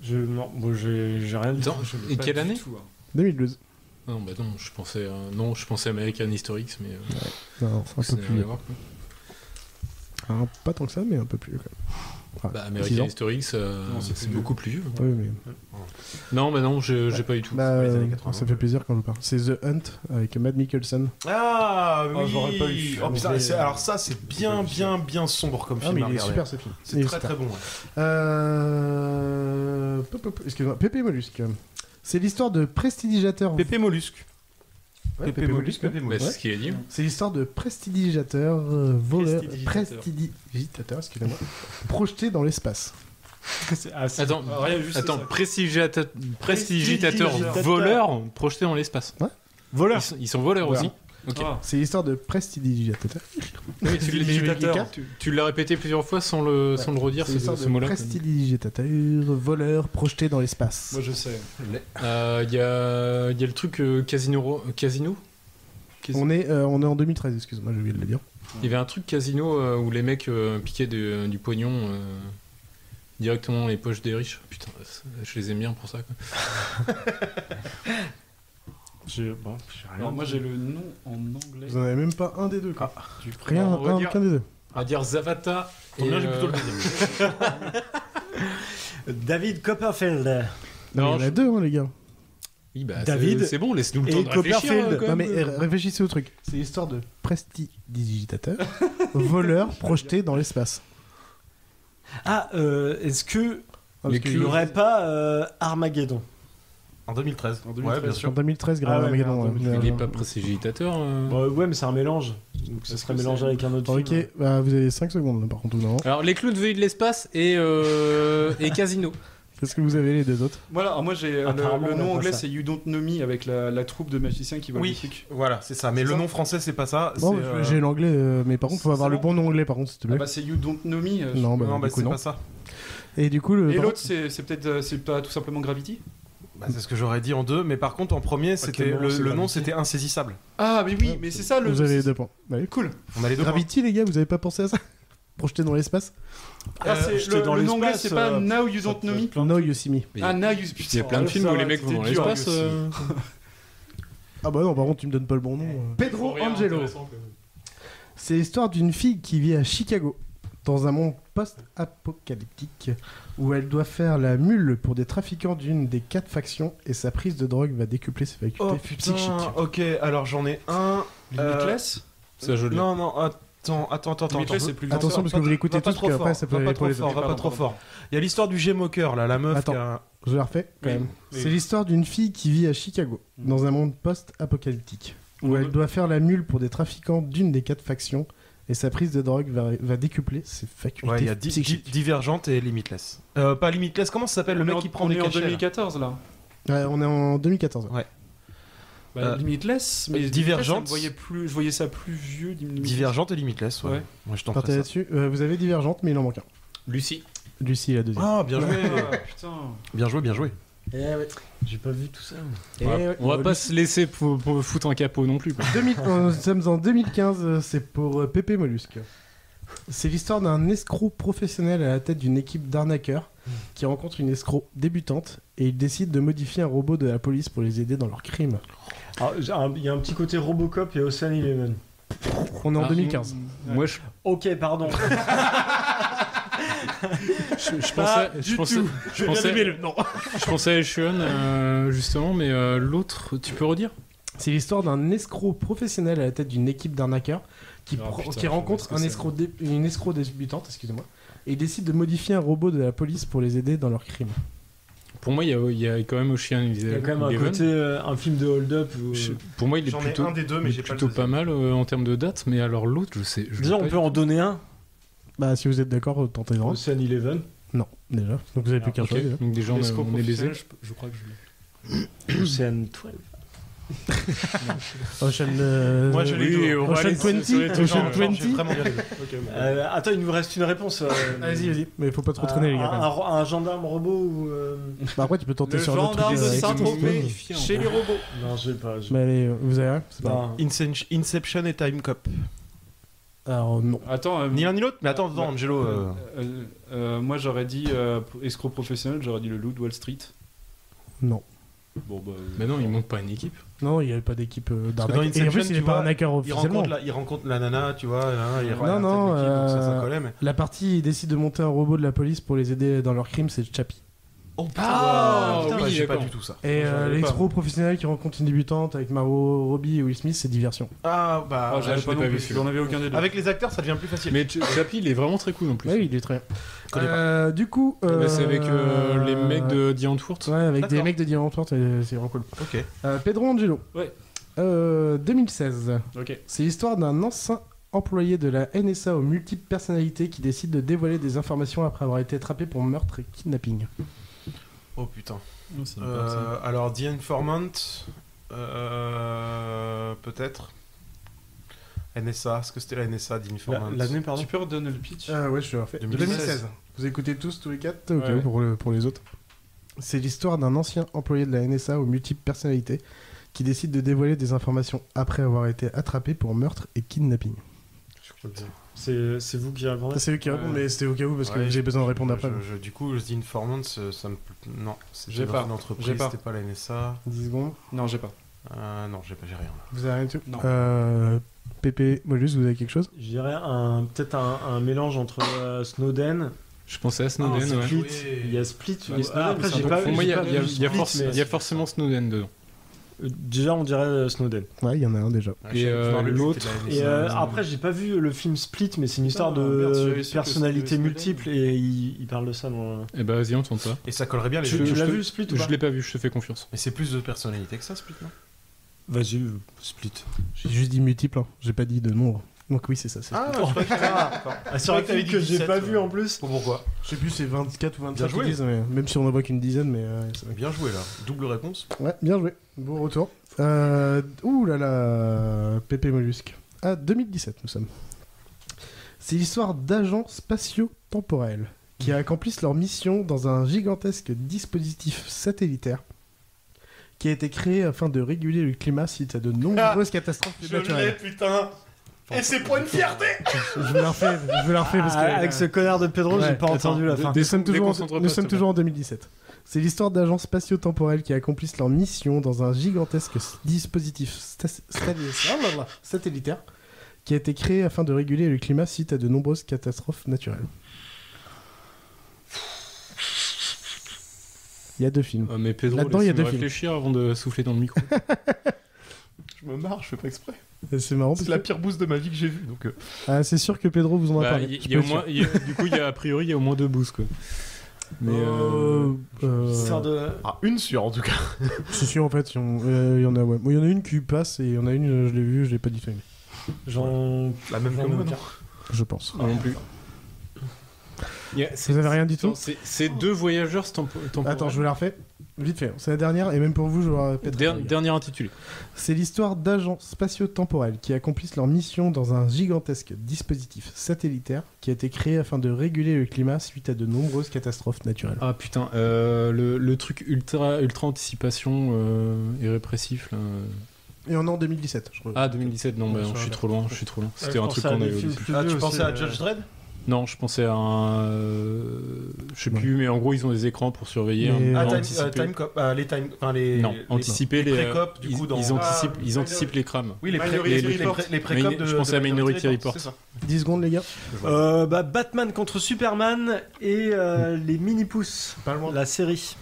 Non, bon, j'ai rien dit. Attends, et quelle année? 2012. Non, bah non, je pensais American History X, mais. Non, c'est un ça peu n'a plus rien à vieux. voir, quoi. Pas tant que ça, mais un peu plus vieux quand même. Bah, Six American ans. History X, c'est beaucoup plus vieux. Oui, mais... Non, bah non, j'ai pas du tout. Bah, les années 80. ça fait plaisir quand je vous parle. C'est The Hunt avec Matt Mikkelsen. Ah oui, j'aurais pas eu. Oh, putain, alors ça, c'est bien sombre comme Ah, film mais à il est regarder. super ce film. C'est Il est très super. très bon. Ouais. Excuse-moi, Pépé Mollusque. C'est l'histoire de prestidigitateur. Pépé Mollusque. Ouais, Pépé Mollusque. Bah, c'est ce qu'il a dit. C'est l'histoire de prestidigitateur, voleur, Prestidigitateur. prestidigitateur, excusez-moi, projeté dans l'espace. Attends, rien, juste attends, ça. prestidigitateur Prestidigitateur. voleur projeté dans l'espace. Ouais. Voleur. Ils sont voleurs Voleurs. aussi. Ok. Ah. C'est l'histoire de prestidigitateur. Oui, tu Prestidigitateur. tu l'as répété plusieurs fois sans le redire C'est ce l'histoire de mot-là. prestidigitateur, voleur, projeté dans l'espace. Moi je sais. Il y a le truc Casino. On est en 2013, excuse-moi, j'ai oublié de le dire. Il y avait un truc Casino où les mecs piquaient du pognon directement dans les poches des riches. Putain, je les aime bien pour ça, quoi. J'ai Alors moi j'ai le nom en anglais. Vous en avez même pas un des deux, quoi. Alors, Rien, on va dire- aucun des deux. On va dire Zavata. Tant bien, et, j'ai plutôt le deuxième. David Copperfield. Non, mais Non, il y en a deux, hein, les gars. Oui, bah, David c'est bon, laisse-nous le et temps de réfléchir. Copperfield. quand Non, même. mais réfléchissez au truc. C'est l'histoire de prestidigitateur, voleur, projeté dans l'espace. Ah, est-ce que Parce il que n'y aurait pas Armageddon? En 2013. En 2013. Ouais, bien en sûr. 2013, grave Ah ouais, Armageddon, merde, ouais. Il est pas prestidigitateur. Bah, ouais, mais c'est un mélange. Donc ça serait que mélangé c'est- avec un autre Ok, film. bah, vous avez 5 secondes là, par contre, non. Alors, les clous de veille de l'espace et Casino. Qu'est-ce que vous avez les deux autres? Voilà, alors moi j'ai Apparemment, le on a nom pas anglais ça. c'est You Don't Know Me avec la troupe de magiciens qui volent Oui. des trucs. Voilà, c'est ça. Mais C'est le ça nom français, c'est pas ça. Bon, c'est, j'ai l'anglais, mais par contre, faut c'est avoir le bon bon nom anglais, par contre, s'il te Ah plaît. bah c'est You Don't Know Me. Non, bah, Non, bah du coup, c'est non. pas ça. Et du coup, le. Et par l'autre contre- c'est peut-être c'est pas tout simplement Gravity. Bah, c'est ce que j'aurais dit en deux, mais par contre, en premier, c'était nom, le c'est nom, Gravity. c'était Insaisissable. Ah mais oui, mais c'est ça le. Vous avez les 2 points. Allez. Cool. On a les deux points. Gravity, les gars, vous avez pas pensé à ça? projeté dans l'espace. C'est le nom anglais, c'est pas Now You Don't Know Me. Now You See Me. Ah, Now You. Il y a plein de films où les mecs vont dans l'espace. Ah bah non, par contre, tu me donnes pas le bon nom. Pedro Angelo. C'est l'histoire d'une fille qui vit à Chicago, dans un monde post-apocalyptique, où elle doit faire la mule pour des trafiquants d'une des 4 factions, et sa prise de drogue va décupler ses facultés psychiques. Ok, alors j'en ai un. Limitless Ça, je l'ai. Non, attends. Limitless, c'est plus Attention, parce que vous l'écoutez tous, parce qu'après, ça peut aller pour les autres. Va pas trop fort. Il y a l'histoire du G-Mocker, là, la meuf Attends. qui a... Je la refais quand même. C'est l'histoire d'une fille qui vit à Chicago, dans un monde post-apocalyptique, où elle doit faire la mule pour des trafiquants d'une des 4 factions, et sa prise de drogue va décupler ses facultés Ouais, il y a psychiques. Divergente et Limitless. Pas Limitless, comment ça s'appelle le mec qui prend des cachets? cachets On est en 2014 là. Ouais, on est en 2014. Ouais. Limitless, mais Divergente. Je voyais ça plus vieux. Divergente et Limitless, ouais. Moi je t'en Partez là-dessus. Vous avez Divergente, mais il en manque un. Lucie, la deuxième. Ah, bien joué. Putain. Bien joué. Eh ouais, j'ai pas vu tout ça. on va pas se laisser pour foutre un capot non plus. Quoi. Nous sommes en 2015, c'est pour Pépé Mollusque. C'est l'histoire d'un escroc professionnel à la tête d'une équipe d'arnaqueurs qui rencontre une escroc débutante et il décide de modifier un robot de la police pour les aider dans leurs crimes. Il y a un petit côté Robocop et Ocean Eleven. On est en 2015. Moi, Ok, pardon. Je pensais à Eshun, justement, mais l'autre, tu peux redire? C'est l'histoire d'un escroc professionnel à la tête d'une équipe d'arnaqueurs qui rencontre une escroc débutante, excusez-moi, et il décide de modifier un robot de la police pour les aider dans leurs crimes. Pour moi, il y a quand même Ocean Eleven. Il y a quand même un côté, un film de hold-up. Pour moi, il est plutôt, un des deux, mais j'ai plutôt pas mal en termes de date, mais alors l'autre, je sais. Déjà, on peut en donner un. Bah, si vous êtes d'accord, tentez-le. Ocean Eleven. Non, déjà. Donc vous avez plus qu'un choix. Déjà. Donc déjà, on est baisé. Je crois que je l'ai. Ocean 12. Ocean. Moi, je l'ai Ocean 20. Ocean 20. Vraiment bien les deux. Attends, il nous reste une réponse. Vas-y. Mais faut pas trop traîner, les gars. Un gendarme robot ou. Bah, après, tu peux tenter sur l'autre truc. Le gendarme de Saint-Tropez chez les robots. Non, j'ai pas. Mais allez, vous avez rien? C'est pas. Inception et Time Cop. Alors, non. Attends, ni l'un ni l'autre, mais attends, Angelo. Moi j'aurais dit escroc professionnel, j'aurais dit le loup de Wall Street. Non. Bon, bah, mais non, il monte pas une équipe. Non, il n'y avait pas d'équipe d'arnaqueurs. Et en plus, il n'est pas arnaqueur officiellement. Il rencontre la nana, tu vois. Non, ça collait, mais... la partie, il décide de monter un robot de la police pour les aider dans leurs crimes, c'est Chappie. Oh putain, oui, j'ai pas du tout ça. Et l'expro professionnel qui rencontre une débutante avec Margot Robbie et Will Smith, c'est Diversion. Ah bah, j'avais pas vu. J'en avais aucun des deux. Avec les acteurs, ça devient plus facile. Mais Chappie, il est vraiment très cool en plus. Oui, il est très bien. Du coup, c'est avec les mecs de The Antwoord. Ouais, avec des mecs de The Antwoord, c'est vraiment cool. Ok. Pedro Angelo. Ouais. 2016. Ok. C'est l'histoire d'un ancien employé de la NSA aux multiples personnalités qui décide de dévoiler des informations après avoir été attrapé pour meurtre et kidnapping. Oh putain. Alors, The Informant, peut-être. NSA, est-ce que c'était la NSA, The Informant? L'année, pardon. Tu peux redonner le pitch? Ouais, je te refais. 2016. Vous écoutez tous les 4 Ok, ouais. pour les autres. C'est l'histoire d'un ancien employé de la NSA aux multiples personnalités qui décide de dévoiler des informations après avoir été attrapé pour meurtre et kidnapping. Je crois que c'est vous qui répondez. C'est eux qui répondent, mais c'était au cas où parce que j'ai besoin de répondre après. Du coup, The Informant, ça me... Non, j'ai pas. Une entreprise, c'était pas la NSA. 10 secondes. Non, j'ai pas. Non, j'ai rien. Là. Vous avez rien du tout? Non. Pépé, Molus, vous avez quelque chose? Je dirais peut-être un mélange entre Snowden. Je pensais à Snowden, Split. Ouais. Il y a Split. Après, j'ai pas vu. Pour moi, il y a forcément Snowden dedans. Déjà, on dirait Snowden. Ouais, il y en a un déjà. Et l'autre. Et après, j'ai pas vu le film Split, mais c'est une histoire de personnalités multiples et il parle de ça dans. Eh bah, vas-y, on tente ça. Et ça collerait bien les deux. Tu l'as vu Split ou pas? Je l'ai pas vu, je te fais confiance. Mais c'est plus de personnalité que ça, Split, non? Vas-y, Split. J'ai juste dit multiple, hein. J'ai pas dit de nombre. Donc oui, c'est ça. Ah, je crois que c'est vrai que j'ai pas vu en plus. Pourquoi? Je sais plus, c'est 24 ou 25 qu'ils disent, mais même si on en voit qu'une dizaine, mais... Bien joué, là. Double réponse. Ouais, bien joué. Bon retour. Ouh là là, Pépé Mollusque. 2017, nous sommes. C'est l'histoire d'agents spatio-temporels qui accomplissent leur mission dans un gigantesque dispositif satellitaire qui a été créé afin de réguler le climat suite à de nombreuses catastrophes naturelles. Je l'ai, putain. Et c'est pour une fierté. Je vais la refaire parce que... Avec ce connard de Pedro, j'ai pas entendu la fin. Nous sommes toujours en 2017. C'est l'histoire d'agences spatio-temporelles qui accomplissent leur mission dans un gigantesque dispositif satellitaire qui a été créé afin de réguler le climat suite à de nombreuses catastrophes naturelles. Il y a 2 films. Mais Pedro, là-dedans, il y a 2 films. Réfléchir avant de souffler dans le micro. Je me marre, je fais pas exprès. C'est marrant. C'est la pire bouse de ma vie que j'ai vue. Donc. Ah, c'est sûr que Pedro vous en a parlé. Du coup, a priori, il y a au moins 2 boosts, quoi. Mais une sûre en tout cas. C'est sûr en fait, il y en a ouais. Il y en a une qui passe et il y en a une je l'ai vue, je l'ai pas dit tout aimé. Genre la même que moi, non ? Je pense. Non plus. Vous avez rien du tout ? C'est 2 voyageurs temporels. Attends, je vous la refais. Vite fait, c'est la dernière et même pour vous je vous la répète. Dernier intitulé. C'est l'histoire d'agents spatio-temporels qui accomplissent leur mission dans un gigantesque dispositif satellitaire qui a été créé afin de réguler le climat suite à de nombreuses catastrophes naturelles. Ah putain, le truc ultra anticipation et répressif là. Et on est en 2017, je crois. Ah 2017, non, je suis trop loin. C'était un truc qu'on a eu. Ah, tu pensais à Judge Dredd ? Non, je pensais à un... je sais plus, mais en gros, ils ont des écrans pour surveiller. Anticiper les pré-cop, du coup, ils anticipent les crames. Oui, les pré-cop je pensais à Minority Report. 10 secondes, les gars. Batman contre Superman et les Mini-Pouces. La série.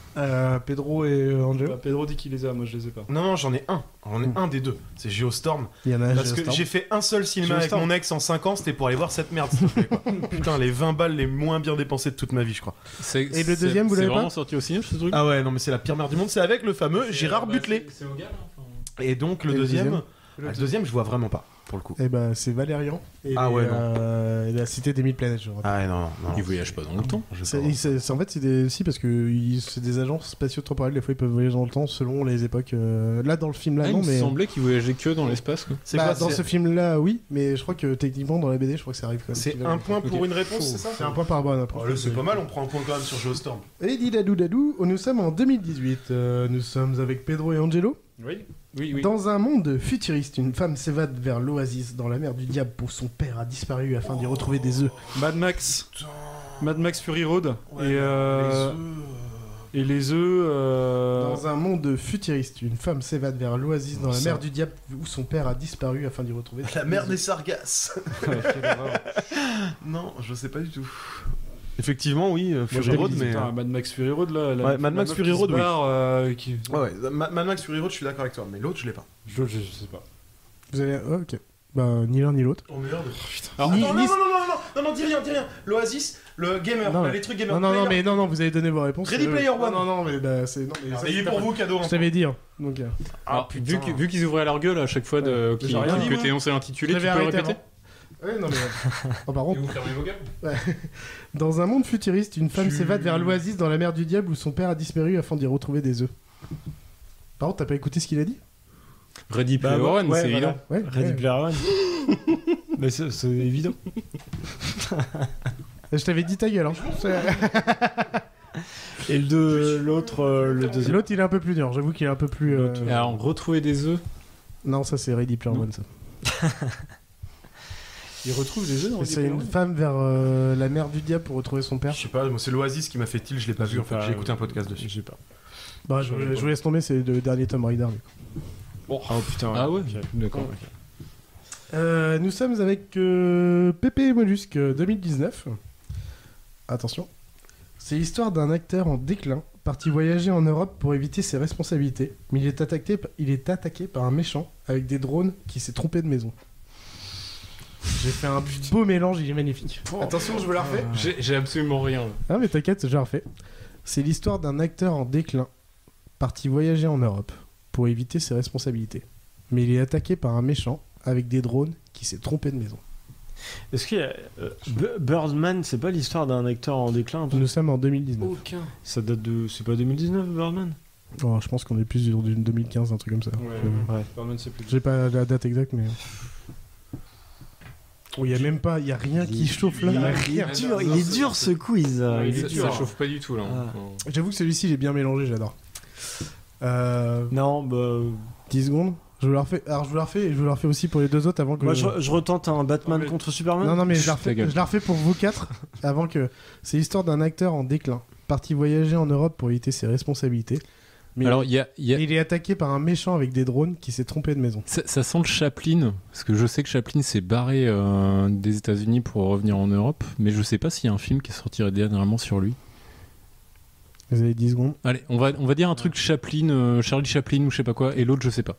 Pedro et Angelo. Pedro dit qu'il les a, moi je les ai pas. Non, j'en ai un. J'en ai un des 2. C'est Geostorm. Il y en a parce que j'ai fait un seul cinéma avec mon ex en 5 ans, c'était pour aller voir cette merde, s'il te plaît, quoi. Putain, les 20 balles les moins bien dépensées de toute ma vie, je crois. Et le deuxième, vous l'avez pas ? C'est vraiment sorti au cinéma, ce truc ? Ah ouais, non, mais c'est la pire merde du monde. C'est avec le fameux Gérard Butler. C'est au gars, Et donc, le deuxième, je vois vraiment pas. Pour le coup. Et bah c'est Valérian et la cité des 1000 planètes, je crois. Ah non. Ils voyagent pas dans le temps. En fait c'est parce que c'est des agents spatio-temporels, des fois ils peuvent voyager dans le temps selon les époques. Là dans le film là non mais il me semblait qu'ils voyageaient que dans l'espace quoi. Dans ce film là oui, mais je crois que techniquement dans la BD je crois que ça arrive quand même. C'est un point pour une réponse, c'est ça ? C'est un point par bonne réponse. C'est pas mal, on prend un point quand même sur Geostorm. Et dadou, nous sommes en 2018, nous sommes avec Pedro et Angelo. Oui. Dans un monde futuriste, une femme s'évade vers l'oasis dans la mer du diable où son père a disparu afin d'y retrouver des œufs. Mad Max Fury Road et les œufs. Dans un monde futuriste, une femme s'évade vers l'oasis dans la mer du diable où son père a disparu afin d'y retrouver la mer des Sargasses. Non, je sais pas du tout. Effectivement, oui, Fury Road, mais. Mad Max Fury Road, là. Ouais, Mad Max Fury Road, oui. Mad Max Fury Road, je suis d'accord avec toi, mais l'autre, je l'ai pas. Je sais pas. Vous avez. Oh, ok. Bah, ni l'un ni l'autre. Oh merde. Alors, non, dis rien. L'Oasis, le gamer, les trucs gamer. Non, vous avez donné vos réponses. Ready Player One. Non, mais bah, c'est. C'est pour vous, cadeau. Je t'avais dit. Donc. Alors, vu qu'ils ouvraient leur gueule à chaque fois que t'es énoncé l'intitulé, tu peux le répéter ? Ouais, non, mais. Par contre. Et vous fermez vos gueules ? Ouais. Dans un monde futuriste, une femme s'évade vers l'oasis dans la mer du diable où son père a disparu afin d'y retrouver des œufs. Par contre, t'as pas écouté ce qu'il a dit ? Ready Player One, c'est évident. Ouais, Ready Player One. Mais c'est évident. Je t'avais dit ta gueule. Hein. Et l'autre, le deuxième. L'autre, il est un peu plus dur. J'avoue qu'il est un peu plus. Alors, retrouver des œufs. Non, ça c'est Ready Player One, ça. Il retrouve des œufs dans C'est une femme vers la mer du diable pour retrouver son père. Je sais pas, moi c'est l'Oasis qui m'a fait tilt, je l'ai pas vu en fait. J'ai écouté un podcast dessus. Je sais pas. Bah, je vous laisse tomber, c'est le dernier Tomb Raider. Oh putain. Ah ouais, d'accord. Nous sommes avec Pépé et Mollusque 2019. Attention. C'est l'histoire d'un acteur en déclin, parti voyager en Europe pour éviter ses responsabilités, mais il est attaqué par un méchant avec des drones qui s'est trompé de maison. J'ai fait un beau mélange, il est magnifique. Attention, je vous la refais. J'ai absolument rien. Ah mais t'inquiète, je la refais. C'est l'histoire d'un acteur en déclin, parti voyager en Europe pour éviter ses responsabilités, mais il est attaqué par un méchant avec des drones qui s'est trompé de maison. Est-ce qu'il y a Birdman, c'est pas l'histoire d'un acteur en déclin? Nous sommes en 2019. Aucun. Ça date de... C'est pas 2019 Birdman? Oh, je pense qu'on est plus sur du 2015, un truc comme ça. Ouais. Birdman, c'est plus... J'ai pas la date exacte, mais... Oh, y a même pas, y a rien qui chauffe là. Il est dur ce quiz. Ça chauffe pas du tout là. J'avoue que celui-ci j'ai bien mélangé, j'adore. Non, bah... 10 secondes. Je vous la refais. Alors je vous la refais et je vous la refais aussi pour les deux autres avant que. Moi, je retente un Batman contre Superman. Non, mais je la refais pour vous quatre avant que. C'est l'histoire d'un acteur en déclin, parti voyager en Europe pour éviter ses responsabilités. Mais alors, il est attaqué par un méchant avec des drones qui s'est trompé de maison. Ça sent le Chaplin, parce que je sais que Chaplin s'est barré des États-Unis pour revenir en Europe, mais je sais pas s'il y a un film qui est sorti dernièrement sur lui. Vous avez 10 secondes. Allez, on va dire un truc Chaplin, Charlie Chaplin ou je sais pas quoi, et l'autre je sais pas.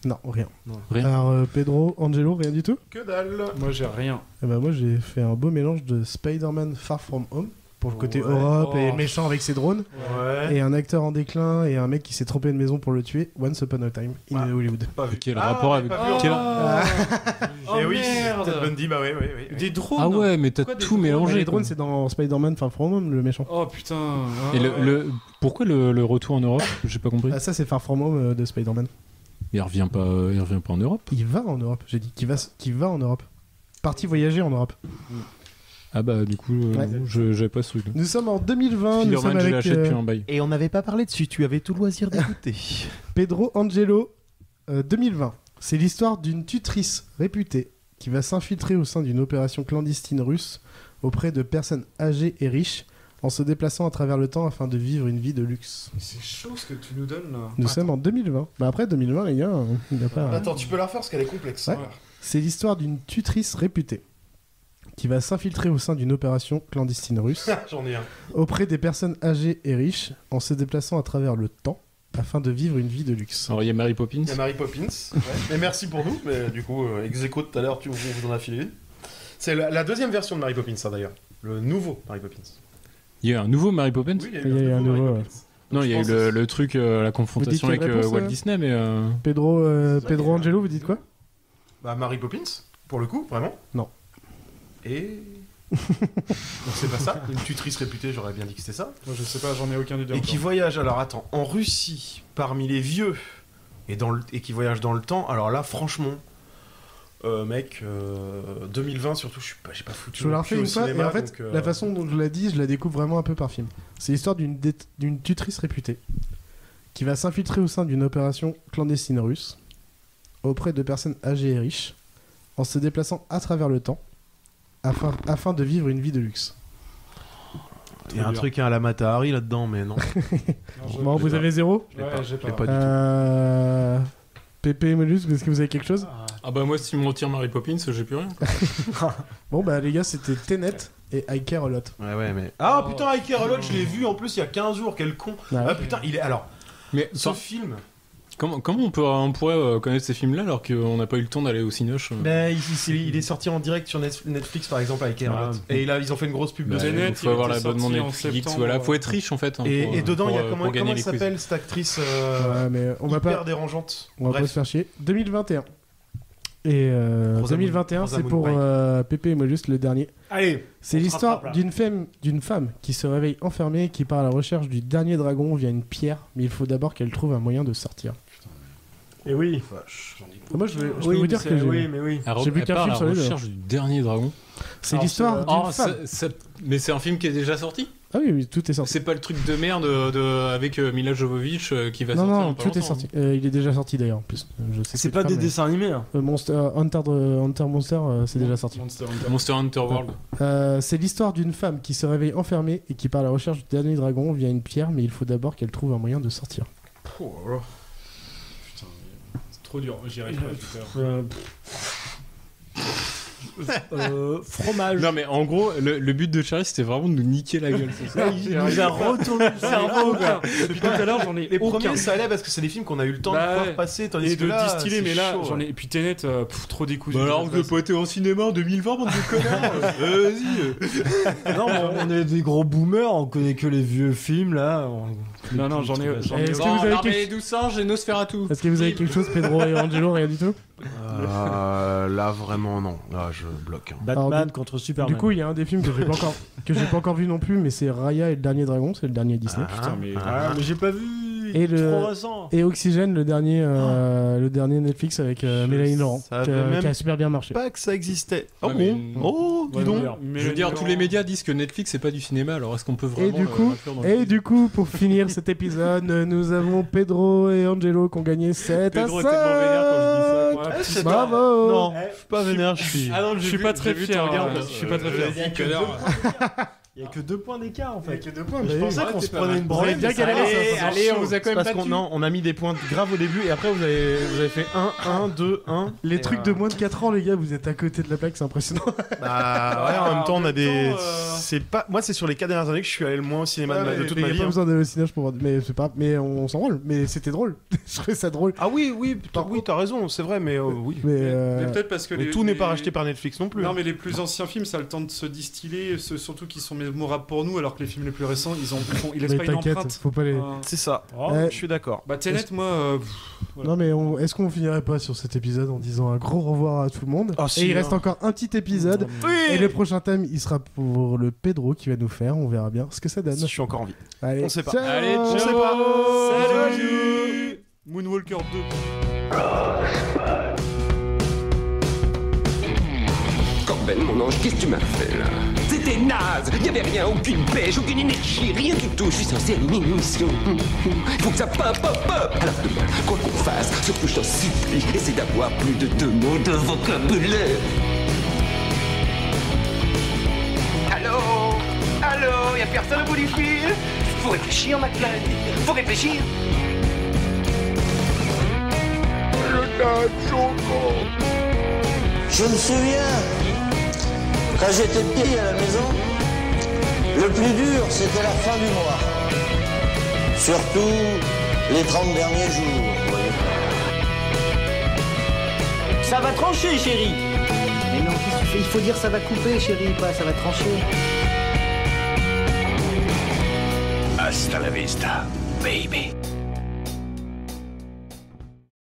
Non, rien. Rien. Alors Pedro, Angelo, rien du tout? Que dalle. Moi j'ai rien. Et moi j'ai fait un beau mélange de Spider-Man Far From Home pour le côté Europe et méchant avec ses drones, Ouais. et un acteur en déclin et un mec qui s'est trompé de maison pour le tuer. Once Upon a Time in Hollywood. Pas vu. Quel rapport avec Et oui, merde. Ted Bundy, bah oui. Des drones. Ah ouais, mais t'as tout mélangé. Les drones, c'est dans Spider-Man Far From Home, le méchant. Oh putain. Et pourquoi le retour en Europe? J'ai pas compris. Ah, ça c'est Far From Home de Spider-Man. Il revient pas en Europe. Il va en Europe, j'ai dit qu'il va en Europe. Parti voyager en Europe. Ah bah du coup, j'avais pas ce truc. Nous sommes en 2020, nous sommes avec Et on n'avait pas parlé dessus, tu avais tout loisir d'écouter. Pedro Angelo, 2020. C'est l'histoire d'une tutrice réputée qui va s'infiltrer au sein d'une opération clandestine russe auprès de personnes âgées et riches en se déplaçant à travers le temps afin de vivre une vie de luxe. C'est chaud ce que tu nous donnes là. Nous sommes en 2020. Bah après 2020 les gars, il n'y a pas... Attends, tu peux la refaire parce qu'elle est complexe. Ouais. C'est l'histoire d'une tutrice réputée qui va s'infiltrer au sein d'une opération clandestine russe J'en ai un. auprès des personnes âgées et riches en se déplaçant à travers le temps afin de vivre une vie de luxe. Alors il y a Mary Poppins. Il y a Mary Poppins. Ouais. Mais merci pour nous. Mais du coup, ex-aequo tout à l'heure, vous en a filé. C'est la deuxième version de Mary Poppins, ça d'ailleurs. Le nouveau Mary Poppins. Il y a un nouveau Mary Poppins. Oui, il y a eu un nouveau. Non, il y a eu le truc, la confrontation avec Walt Disney, mais. Pedro Angelo, vous dites quoi? Bah Mary Poppins, pour le coup, vraiment. Non. Et donc c'est pas ça. Une tutrice réputée, j'aurais bien dit que c'était ça. Moi je sais pas, j'en ai aucun des deux. Et qui voyage, alors attends, en Russie, parmi les vieux, et qui voyage dans le temps. Alors là, franchement, mec, 2020 surtout, j'ai pas foutu. Je vous la refais une fois, et en fait, donc, la façon dont je l'ai dit, je la découvre vraiment un peu par film. C'est l'histoire d'une tutrice réputée qui va s'infiltrer au sein d'une opération clandestine russe auprès de personnes âgées et riches en se déplaçant à travers le temps afin de vivre une vie de luxe. Il y a un truc à la Mata Hari là-dedans, mais non. Bon, vous avez 0? Ouais, j'ai pas. Pas du tout. Pépé et Mollusque, est-ce que vous avez quelque chose? Ah bah moi, si tu me retires Mary Poppins, j'ai plus rien. Bon bah les gars, c'était Tenet et I Care A Lot. Ouais, mais... Ah putain, I Care A Lot, je l'ai vu en plus il y a 15 jours, quel con. Ah putain, il est... Alors, mais ce film... Comment on pourrait connaître ces films-là alors qu'on n'a pas eu le temps d'aller au Cinoche Ben, il est sorti en direct sur Netflix par exemple avec Care A Lot. Et là, ils ont fait une grosse pub de Tenet. Il faut avoir l'abonnement Netflix, voilà, faut être riche en fait. Hein, et dedans, il y a comment elle s'appelle cette actrice mais on va hyper pas dérangeante. On va pas se faire chier. 2021. Et 2021, c'est pour Pépé et Mollusque, le dernier. Allez, c'est l'histoire d'une femme qui se réveille enfermée et qui part à la recherche du dernier dragon via une pierre, mais il faut d'abord qu'elle trouve un moyen de sortir. Et oui. Moi, je vais vous dire que j'ai vu qu'un film sur la recherche du dernier dragon. C'est l'histoire d'une femme. Mais c'est un film qui est déjà sorti? Ah oui, tout est sorti. C'est pas le truc de merde avec Mila Jovovich qui va sortir. Non, tout est sorti. Il est déjà sorti d'ailleurs en plus. C'est pas des dessins animés. Hein. Hunter Monster, c'est déjà sorti. Monster Hunter World. C'est l'histoire d'une femme qui se réveille enfermée et qui part à la recherche du dernier dragon via une pierre, mais il faut d'abord qu'elle trouve un moyen de sortir. Oh là là. Putain, c'est trop dur. J'y arrive pas tout à l'heure. Fromage. Non mais en gros le but de Charlie c'était vraiment de nous niquer la gueule. Il nous a retourné le cerveau. Depuis tout à l'heure j'en ai les aucun. premiers ça allait parce que c'est des films qu'on a eu le temps de pouvoir passer tandis et que de là, distiller mais là chaud, j'en ai et puis Tenet trop décousu. Bah alors vous n'avez pas été au cinéma en 2020 bande de connards. Vas-y. Non mais on est des gros boomers, on connaît que les vieux films là. Non j'en ai. Est-ce que vous avez Douze singes et Nosferatu. Est-ce que vous avez quelque chose, Pedro et Angelo? Rien du tout. Là vraiment non. Là je bloque. Batman contre Superman. Du coup, il y a un des films que j'ai pas encore vu non plus, mais c'est Raya et le dernier dragon, c'est le dernier Disney. Mais j'ai pas vu. il est trop récent. Et Oxygène, le dernier Netflix avec Mélanie Laurent, qui a super bien marché. Pas que ça existait. Oh Ouais, mais- bon. Oh, dis donc. Je veux dire, tous les médias disent que Netflix c'est pas du cinéma, alors est-ce qu'on peut vraiment l'inclure dans le du coup, pour finir cet épisode, nous avons Pedro et Angelo qui ont gagné 7 à 5. Pedro est tellement vénère quand je dis ça. Bravo. Non, je suis pas vénère, je suis. Ah non, Je suis pas très fier. Je suis pas très fier. Il y a que 2 points d'écart en fait. Il y a que 2 points. Je pensais qu'on se prenait une branlée. bien galéré. Allez, on vous a quand même Parce battu. qu'on a mis des points graves au début et après vous avez fait 1, 2, 1. Les trucs de moins de 4 ans, les gars, vous êtes à côté de la plaque, c'est impressionnant. Bah ouais, en même temps on a des. C'est pas. Moi c'est sur les 4 dernières années que je suis allé le moins au cinéma de toute ma vie. Il n'y a pas besoin d'aller au cinéma pour voir. Mais c'est pas. Mais on s'en rôle. Mais c'était drôle. Je trouvais ça drôle. Ah oui, t'as raison, c'est vrai, mais oui. Mais peut-être parce que tout n'est pas racheté par Netflix non plus. Non, mais les plus anciens films, ça a le temps de se distiller, surtout qui sont mémorables pour nous, alors que les films les plus récents, ils laissent pas une empreinte. Faut pas les. C'est ça. Je suis d'accord. Bah Tenet, moi. Voilà. Non mais est-ce qu'on finirait pas sur cet épisode en disant un gros au revoir à tout le monde? Et il reste encore un petit épisode. Et le prochain thème, il sera pour le Pedro qui va nous faire. On verra bien ce que ça donne. Je suis encore en vie. Allez, on sait pas. Ciao. Allez, On ciao. sait pas. Salut. Moonwalker 2. Corben, mon ange, qu'est-ce que tu m'as fait là? C'était naze. Y avait rien, aucune pêche, aucune énergie, rien du tout. Je suis censé animer une émission. Faut que ça pop. Alors demain, quoi qu'on fasse, surtout je t'en supplie, essaie d'avoir plus de 2 mots de vocabulaire. Allô, y'a personne au bout du fil? Faut réfléchir, McFly. Faut réfléchir. Je me souviens, quand j'étais petit à la maison, le plus dur, c'était la fin du mois. Surtout les 30 derniers jours, vous voyez. Ça va trancher, chérie. Mais non, qu'est-ce que tu fais? Il faut dire ça va couper, chérie, pas ça va trancher. Hasta la vista, baby.